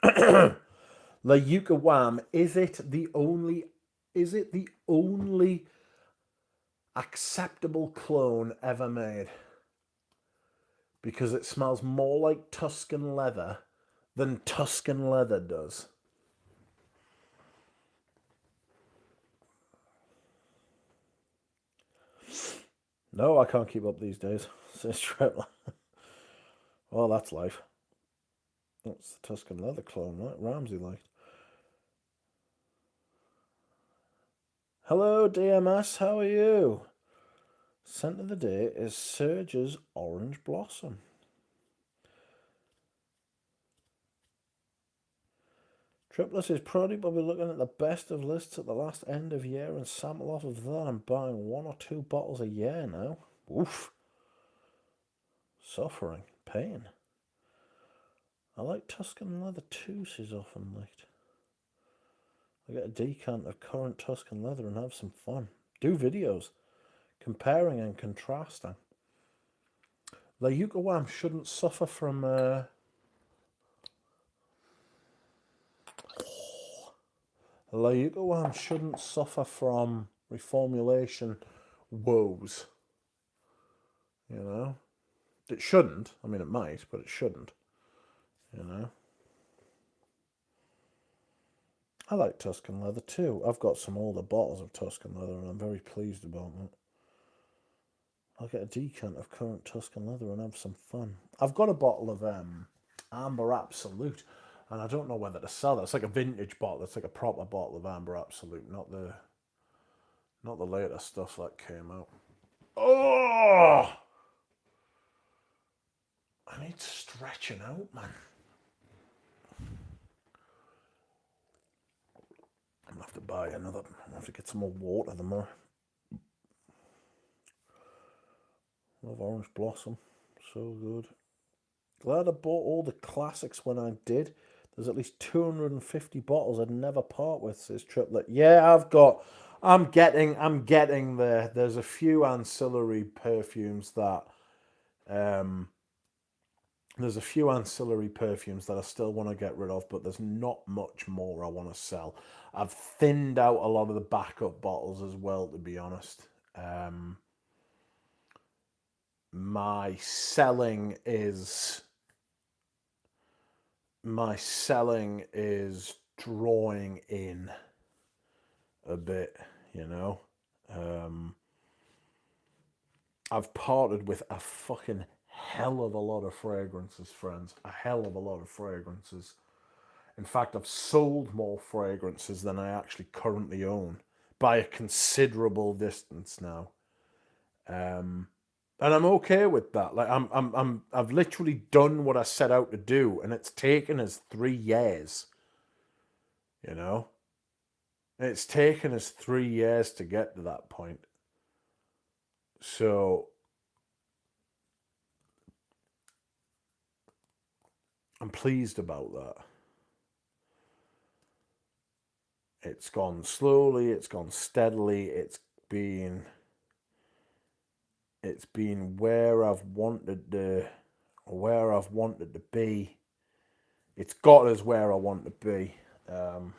Layuka Wham, is it the only acceptable clone ever made? Because it smells more like Tuscan leather than Tuscan leather does. No, I can't keep up these days. Says Tripler. Well, that's life. That's the Tuscan leather clone, right? Ramsey liked. Hello, DMS. How are you? Scent of the day is Surge's Orange Blossom. Triplus is probably looking at the best of lists at the last end of year and sample off of that. I'm buying 1 or 2 bottles a year now. Oof. Suffering. Pain. I like Tuscan leather too, she's often liked. I get a decant of current Tuscan leather and have some fun. Do videos. Comparing and contrasting. Layuka Wham shouldn't suffer from... Layuka Wham shouldn't suffer from reformulation woes. You know? It shouldn't. I mean, it might, but it shouldn't. You know? I like Tuscan leather too. I've got some older bottles of Tuscan leather and I'm very pleased about that. I'll get a decant of current Tuscan leather and have some fun. I've got a bottle of Amber Absolute and I don't know whether to sell it. It's like a vintage bottle. It's like a proper bottle of Amber Absolute, not the latest stuff that came out. Oh! I need stretching out, man. I'm gonna have to buy another. I'm gonna have to get some more water. The more. Love Orange Blossom, so good. Glad I bought all the classics when I did. There's at least 250 bottles I'd never part with, says Triplet. Yeah, I'm getting there. There's a few ancillary perfumes that, um, there's a few ancillary perfumes that I still want to get rid of, but there's not much more I want to sell. I've thinned out a lot of the backup bottles as well, to be honest. Um, my selling is my selling is drawing in a bit, you know. Um, I've parted with a fucking hell of a lot of fragrances, friends. A hell of a lot of fragrances. In fact, I've sold more fragrances than I actually currently own by a considerable distance now. Um, and I'm okay with that. Like I've literally done what I set out to do, and it's taken us 3 years. You know, it's taken us 3 years to get to that point. So I'm pleased about that. It's gone slowly, it's gone steadily, it's been where I've wanted to be. It's got us where I want to be. Um,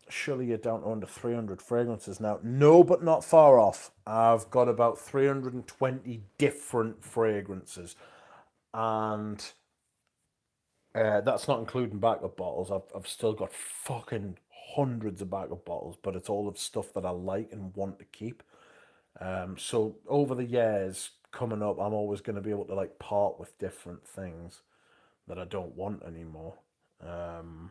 Surely you're down to under 300 fragrances now. No, but not far off. I've got about 320 different fragrances, and that's not including backup bottles. I've still got fucking hundreds of backup bottles, but it's all of stuff that I like and want to keep. So over the years coming up, I'm always going to be able to like part with different things that I don't want anymore. Um,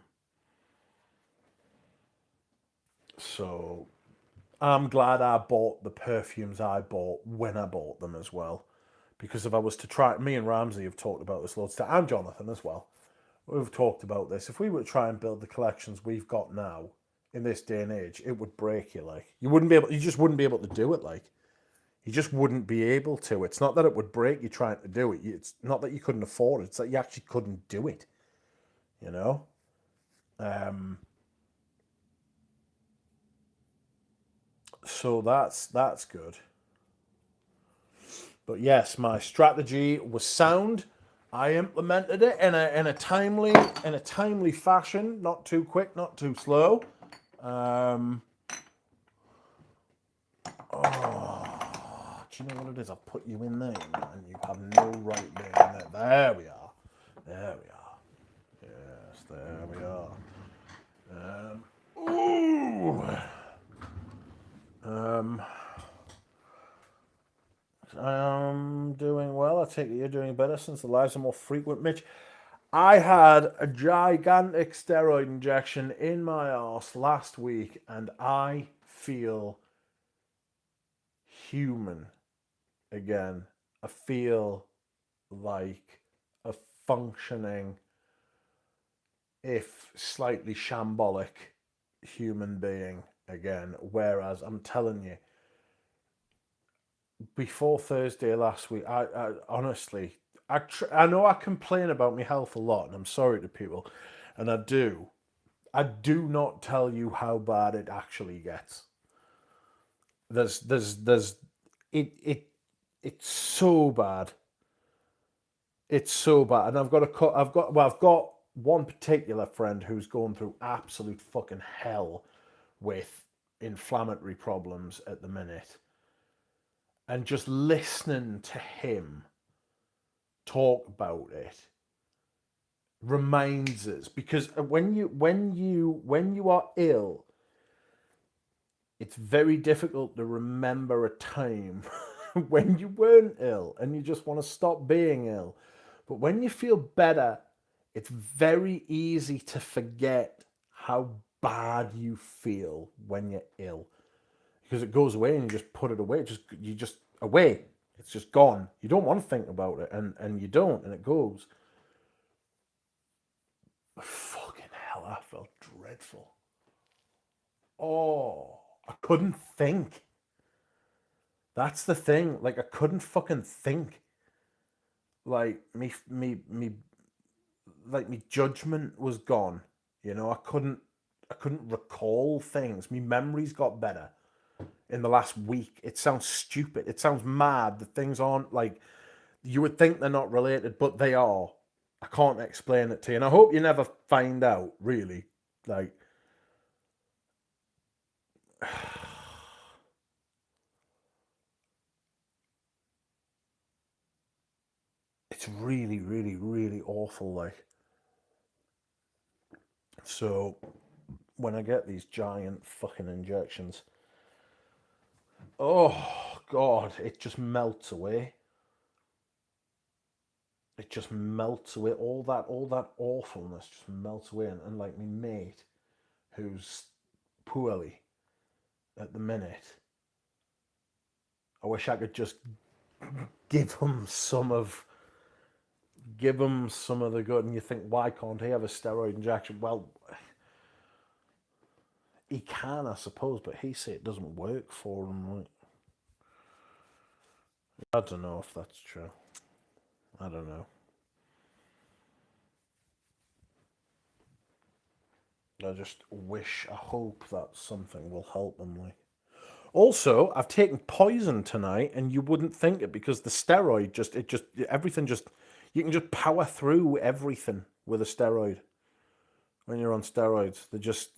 so I'm glad I bought the perfumes I bought when I bought them as well. Because if I was to try, me and Ramsey have talked about this loads of time, and Jonathan as well. We've talked about this. If we were to try and build the collections we've got now in this day and age, it would break you. Like you just wouldn't be able to do it. Like you just wouldn't be able to. It's not that it would break you trying to do it. It's not that you couldn't afford it. It's that you actually couldn't do it. You know. Um, so that's good. But yes, my strategy was sound. I implemented it in a timely fashion, not too quick, not too slow. Um, do you know what it is? I've put you in there, and you have no right being in there. There we are. There we are. Yes, there we are. Ooh. Um, I'm doing well. I take it you're doing better since the lives are more frequent, Mitch. I had a gigantic steroid injection in my arse last week, and I feel human again. I feel like a functioning, if slightly shambolic, human being again. Whereas I'm telling you, before Thursday last week, I honestly, I know I complain about my health a lot, and I'm sorry to people, and I do. I do not tell you how bad it actually gets. There's it it's so bad. It's so bad, and I've got one particular friend who's going through absolute fucking hell with inflammatory problems at the minute, and just listening to him talk about it reminds us, because when you are ill, it's very difficult to remember a time when you weren't ill and you just want to stop being ill. But when you feel better, it's very easy to forget how bad you feel when you're ill, because it goes away and you just put it away. You just away. It's just gone. You don't want to think about it, and you don't, and it goes. Fucking hell, I felt dreadful. Oh, I couldn't think. That's the thing. Like, I couldn't fucking think. like me judgment was gone. You know, I couldn't recall things. My memories got better in the last week. It sounds stupid. It sounds mad that things aren't like you would think they're not related, but they are. I can't explain it to you, and I hope you never find out. Really, like it's really, really, really awful. Like so, when I get these giant fucking injections, oh god, it just melts away. It just melts away. All that awfulness just melts away. And like my mate, who's poorly at the minute, I wish I could just give him some of the good. And you think, why can't he have a steroid injection? Well, he can, I suppose, but he say it doesn't work for him. Like, I don't know if that's true. I don't know. I hope that something will help him. Like, also, I've taken poison tonight, and you wouldn't think it because the steroid everything just you can just power through everything with a steroid when you're on steroids.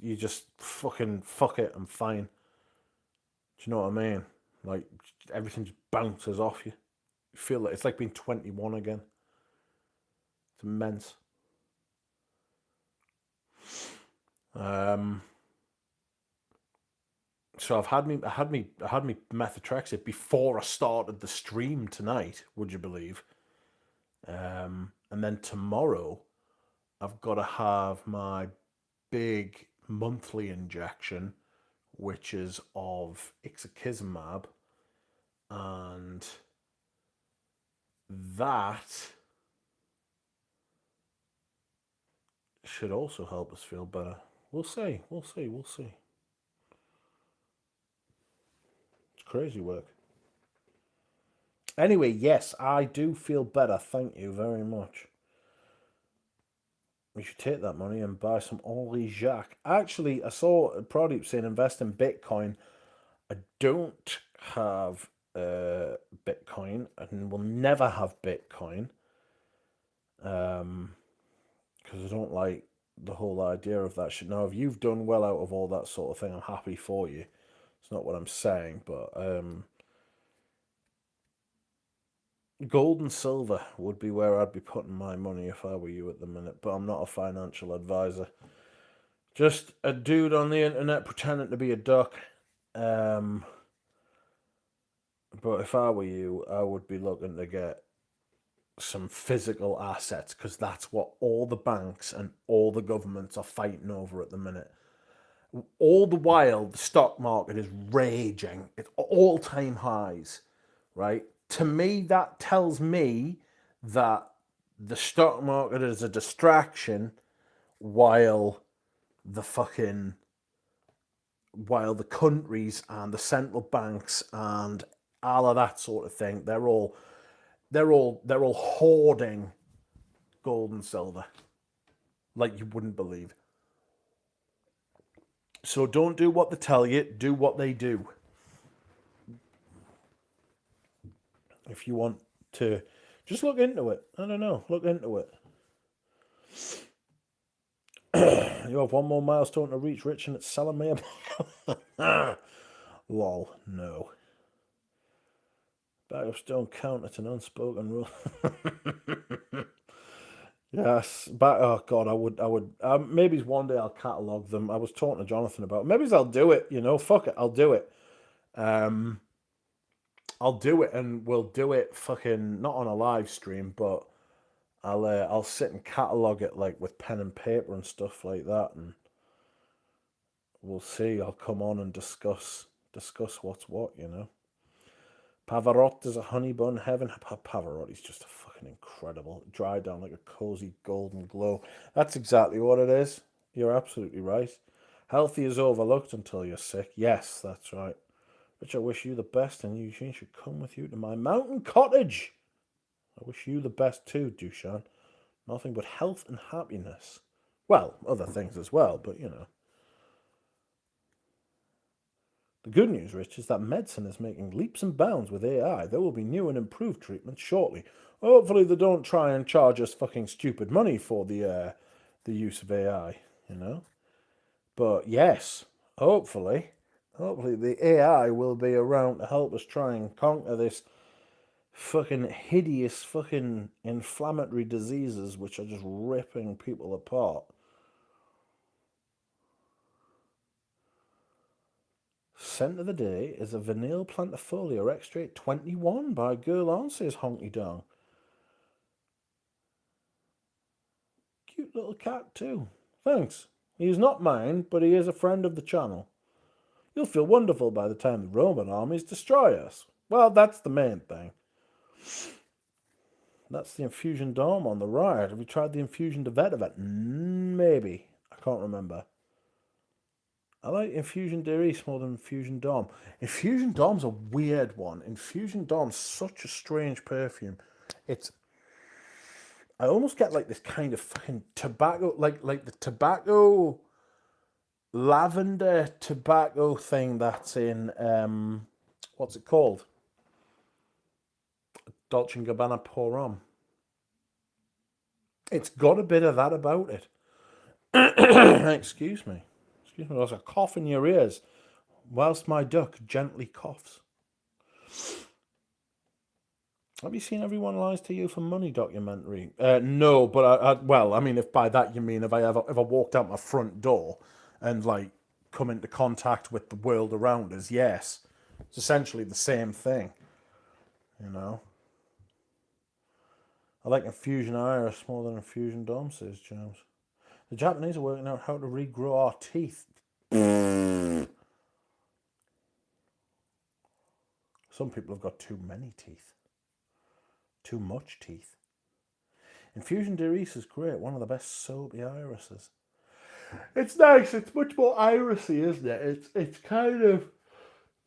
You just fucking fuck it, I'm fine. Do you know what I mean? Like everything just bounces off you. You feel like it's like being 21 again. It's immense. Um, so I had me methotrexate before I started the stream tonight. Would you believe? And then tomorrow I've got to have my big monthly injection, which is of ixekizumab, and that should also help us feel better. We'll see. We'll see. We'll see. It's crazy work. Anyway, yes, I do feel better. Thank you very much. We should take that money and buy some Henri Jacques. Actually, I saw Pradeep saying invest in Bitcoin. I don't have Bitcoin and will never have Bitcoin because I don't like the whole idea of that shit. Now, if you've done well out of all that sort of thing, I'm happy for you. It's not what I'm saying, but gold and silver would be where I'd be putting my money if I were you at the minute. But I'm not a financial advisor. Just a dude on the internet pretending to be a duck. Um, but if I were you, I would be looking to get some physical assets because that's what all the banks and all the governments are fighting over at the minute. All the while, the stock market is raging. It's all time highs, right? To me, that tells me that the stock market is a distraction while the fucking while the countries and the central banks and all of that sort of thing, they're all hoarding gold and silver like you wouldn't believe. So don't do what they tell you, do what they do. If you want to just look into it. I don't know, look into it. You have one more milestone to reach, Rich, and it's selling me a lol, no. Bag of stone count, it's an unspoken rule. Yes, but oh god, I would. Maybe one day I'll catalog them. I was talking to Jonathan about. Maybe I'll do it. You know, fuck it, I'll do it. Um, I'll do it, and we'll do it. Fucking not on a live stream, but I'll sit and catalog it like with pen and paper and stuff like that, and we'll see. I'll come on and discuss what's what. You know, Pavarotti is a honey bun heaven. Pavarotti's just a fucking incredible. Dry down like a cozy golden glow. That's exactly what it is. You're absolutely right. Healthy is overlooked until you're sick. Yes, that's right. Which I wish you the best, and Eugene should come with you to my mountain cottage. I wish you the best too, Dushan. Nothing but health and happiness. Well, other things as well, but you know. The good news, Rich, is that medicine is making leaps and bounds with AI. There will be new and improved treatments shortly. Hopefully, they don't try and charge us fucking stupid money for the use of AI, you know. But yes, hopefully the AI will be around to help us try and conquer this fucking hideous fucking inflammatory diseases which are just ripping people apart. Scent of the day is a Vanille Plantifolia Extract 21 by Girl On, says Honky Dong. Cute little cat too. Thanks. He is not mine, but he is a friend of the channel. You'll feel wonderful by the time the Roman armies destroy us. Well, that's the main thing. That's the Infusion Dome on the right. Have you tried the Infusion de Vetivet? Maybe. I can't remember. I like Infusion de Reese more than Infusion Dome. Infusion Dome's a weird one. Infusion Dome's such a strange perfume. I almost get like this kind of fucking tobacco, like the tobacco, lavender tobacco thing that's in, what's it called? Dolce & Gabbana Pour Homme. It's got a bit of that about it. Excuse me. There's a cough in your ears whilst my duck gently coughs. Have you seen Everyone Lies to You for Money documentary? No, but well, I mean, if by that you mean if I walked out my front door and like come into contact with the world around us, yes, it's essentially the same thing, you know. I like Infusion Iris more than Infusion Dome, says James. The Japanese are working out how to regrow our teeth. Some people have got too many teeth. Too much teeth. Infusion de Reese is great. One of the best soapy irises. It's nice. It's much more irisy, isn't it? It's kind of...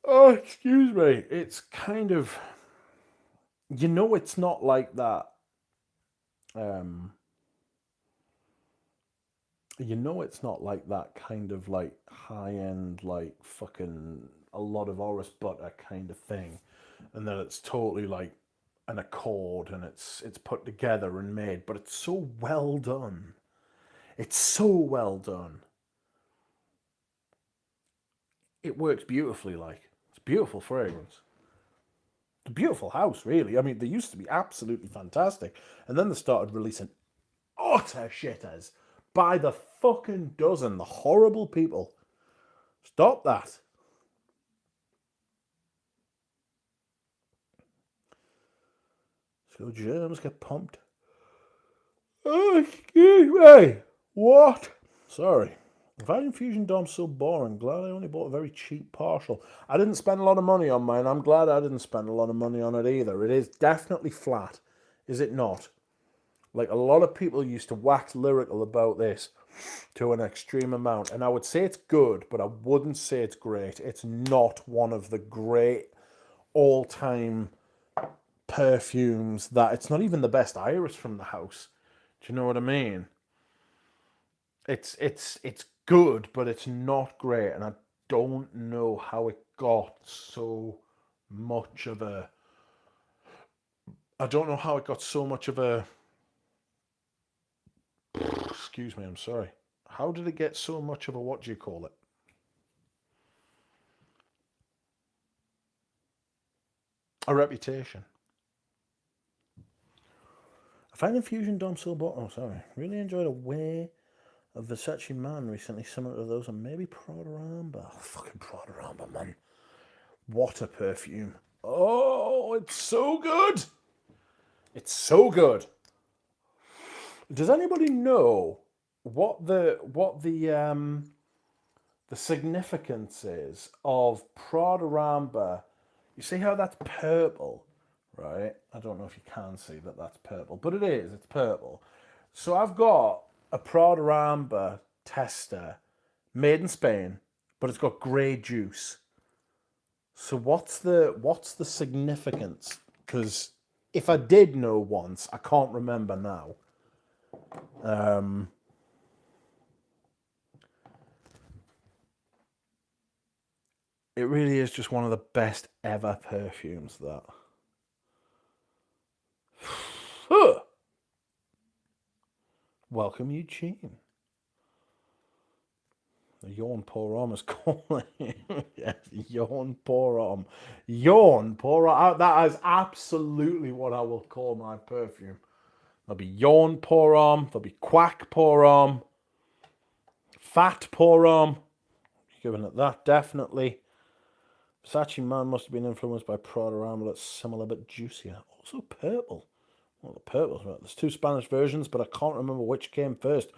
Oh, excuse me. It's kind of... You know it's not like that... You know it's not like that kind of like high-end like fucking a lot of Oris butter kind of thing, and that it's totally like an accord and it's put together and made, but it's so well done. It's so well done. It works beautifully. Like it's beautiful fragrance. It's a beautiful house, really. I mean, they used to be absolutely fantastic, and then they started releasing utter shitters by the fucking dozen. The horrible people. Stop that. So germs get pumped. Oh, excuse me. What? Sorry. Why Infusion Dome's so boring? Glad I only bought a very cheap partial. I didn't spend a lot of money on mine. I'm glad I didn't spend a lot of money on it either. It is definitely flat. Is it not? Like, a lot of people used to wax lyrical about this to an extreme amount. And I would say it's good, but I wouldn't say it's great. It's not one of the great all-time perfumes that... It's not even the best iris from the house. Do you know what I mean? It's good, but it's not great. And I don't know how it got so much of a... I don't know how it got so much of a... Excuse me, I'm sorry. How did it get so much of a, what do you call it? A reputation. I found Infusion Dome so bottom. Oh, sorry. Really enjoyed a Way of Versace Man recently, similar to those, and maybe Prada-Ramba. Oh, fucking Prada-Ramba, man. What a perfume. Oh, it's so good. It's so good. Does anybody know what the significance is of Prada-Ramba? You see how that's purple, right? I don't know if you can see that that's purple, but it is. It's purple. So I've got a Prada-Ramba tester made in Spain, but it's got grey juice. So what's the significance? Because if I did know once, I can't remember now. It really is just one of the best ever perfumes, that. Welcome, Eugene. The yawn poor arm is calling. Yes, yawn poor arm. Yawn poor arm. That is absolutely what I will call my perfume. There'll be yawn poor arm. There'll be quack poor arm. Fat poor arm. Giving it that, definitely. Versace Man must have been influenced by Prada amulets, similar but juicier. Also purple. Well, the purple's right. There's 2 Spanish versions, but I can't remember which came first.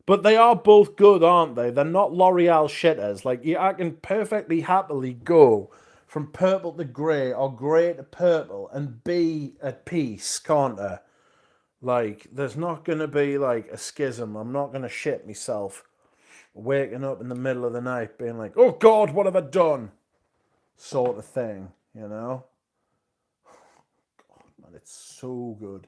But they are both good, aren't they? They're not L'Oreal shitters. Like, I can perfectly happily go from purple to grey or grey to purple and be at peace, can't I? Like, there's not going to be, like, a schism. I'm not going to shit myself waking up in the middle of the night being like, oh, God, what have I done? Sort of thing, you know? God, man, it's so good.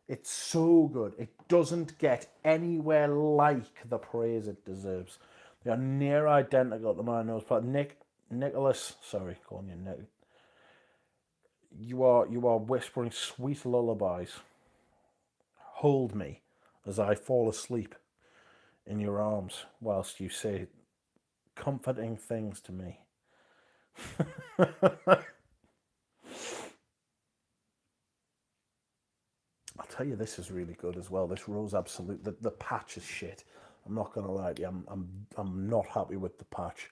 It's so good. It doesn't get anywhere like the praise it deserves. They are near identical to my nose. But Nicholas, sorry, calling you Nick. You are whispering sweet lullabies. Hold me as I fall asleep in your arms whilst you say comforting things to me. I'll tell you, this is really good as well. This Rose Absolute, the patch is shit. I'm not gonna lie to you. I'm not happy with the patch.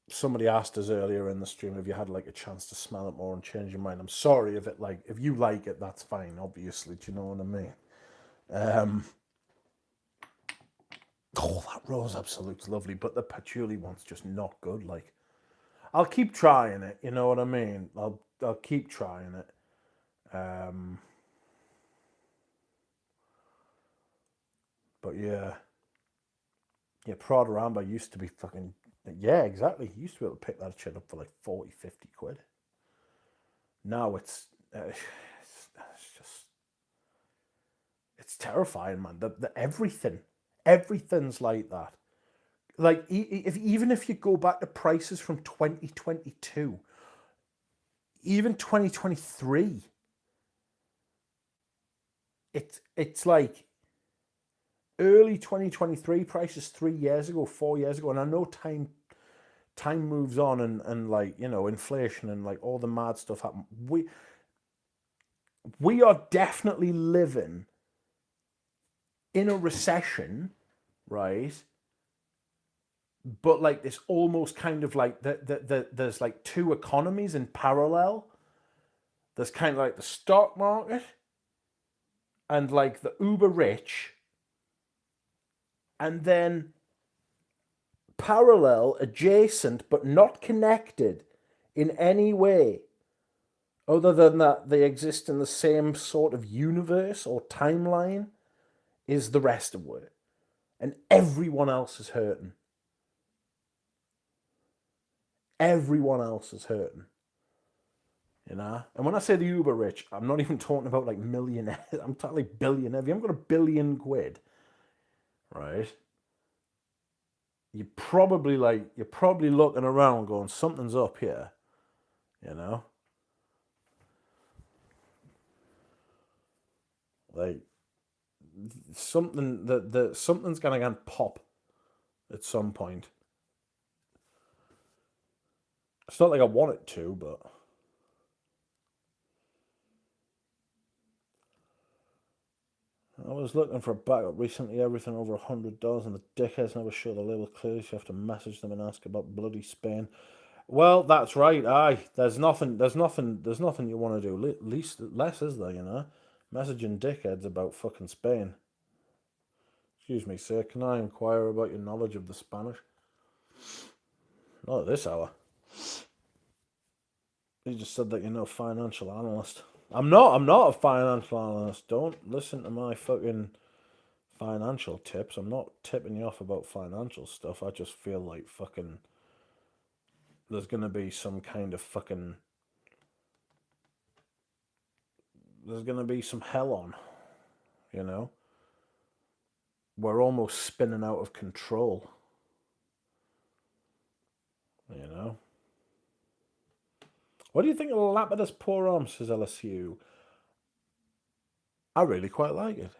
Somebody asked us earlier in the stream if you had like a chance to smell it more and change your mind. I'm sorry if you like it, that's fine. Obviously, do you know what I mean? Oh, that Rose Absolute's lovely, but the patchouli one's just not good. Like, I'll keep trying it. You know what I mean? I'll keep trying it. But yeah, Prada Amber used to be fucking, yeah, exactly. You used to be able to pick that shit up for like 40, 50 quid. Now it's just, it's terrifying, man. The everything's like that. Like, even if you go back to prices from 2022, even 2023, it's like early 2023 prices 3 years ago, 4 years ago. And I know time moves on, and like, you know, inflation and like all the mad stuff happen. We are definitely living in a recession, right? But like this almost kind of like there's like 2 economies in parallel. There's kind of like the stock market and like the uber rich, and then parallel, adjacent, but not connected in any way other than that they exist in the same sort of universe or timeline, is the rest of it. And everyone else is hurting. Everyone else is hurting. You know? And when I say the uber rich, I'm not even talking about like millionaires. I'm talking like billionaires. If you haven't got £1 billion, right? You're probably looking around going, something's up here. You know? Like, something's gonna go and pop at some point. It's not like I want it to, but I was looking for a backup recently. Everything over $100, and the dickheads never show the label clearly. So you have to message them and ask about bloody Spain. Well, that's right. Aye, there's nothing you want to do. Less, is there? You know, messaging dickheads about fucking Spain. Excuse me, sir. Can I inquire about your knowledge of the Spanish? Not at this hour. You just said that you're no financial analyst. I'm not a financial analyst. Don't listen to my fucking financial tips. I'm not tipping you off about financial stuff. I just feel like fucking there's gonna be some kind of fucking there's going to be some hell on, you know. We're almost spinning out of control, you know. What do you think of Lapidus Poor Arm, says LSU? I really quite like it.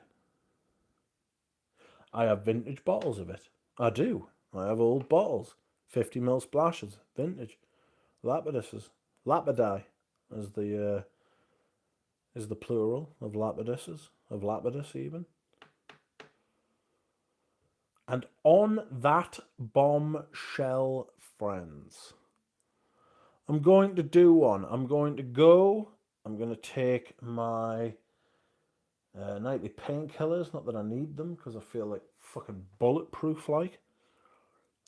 I have vintage bottles of it. I do. I have old bottles. 50ml splashes. Vintage. Lapiduses. Lapidai is the plural of Lapiduses. Of Lapidus even. And on that bombshell, friends, I'm going to do one. I'm going to take my nightly painkillers. Not that I need them, because I feel like fucking bulletproof, like.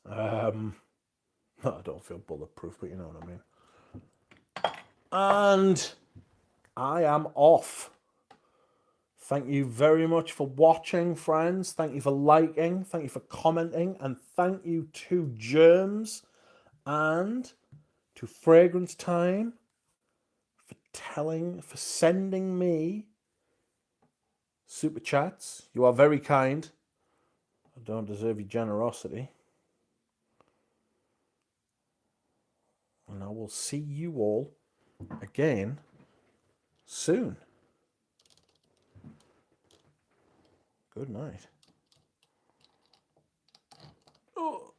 No, I don't feel bulletproof, but you know what I mean. And I am off. Thank you very much for watching, friends. Thank you for liking. Thank you for commenting. And thank you to Germs and to Fragrance Time for sending me super chats. You are very kind. I don't deserve your generosity. And I will see you all again soon. Good night. Oh.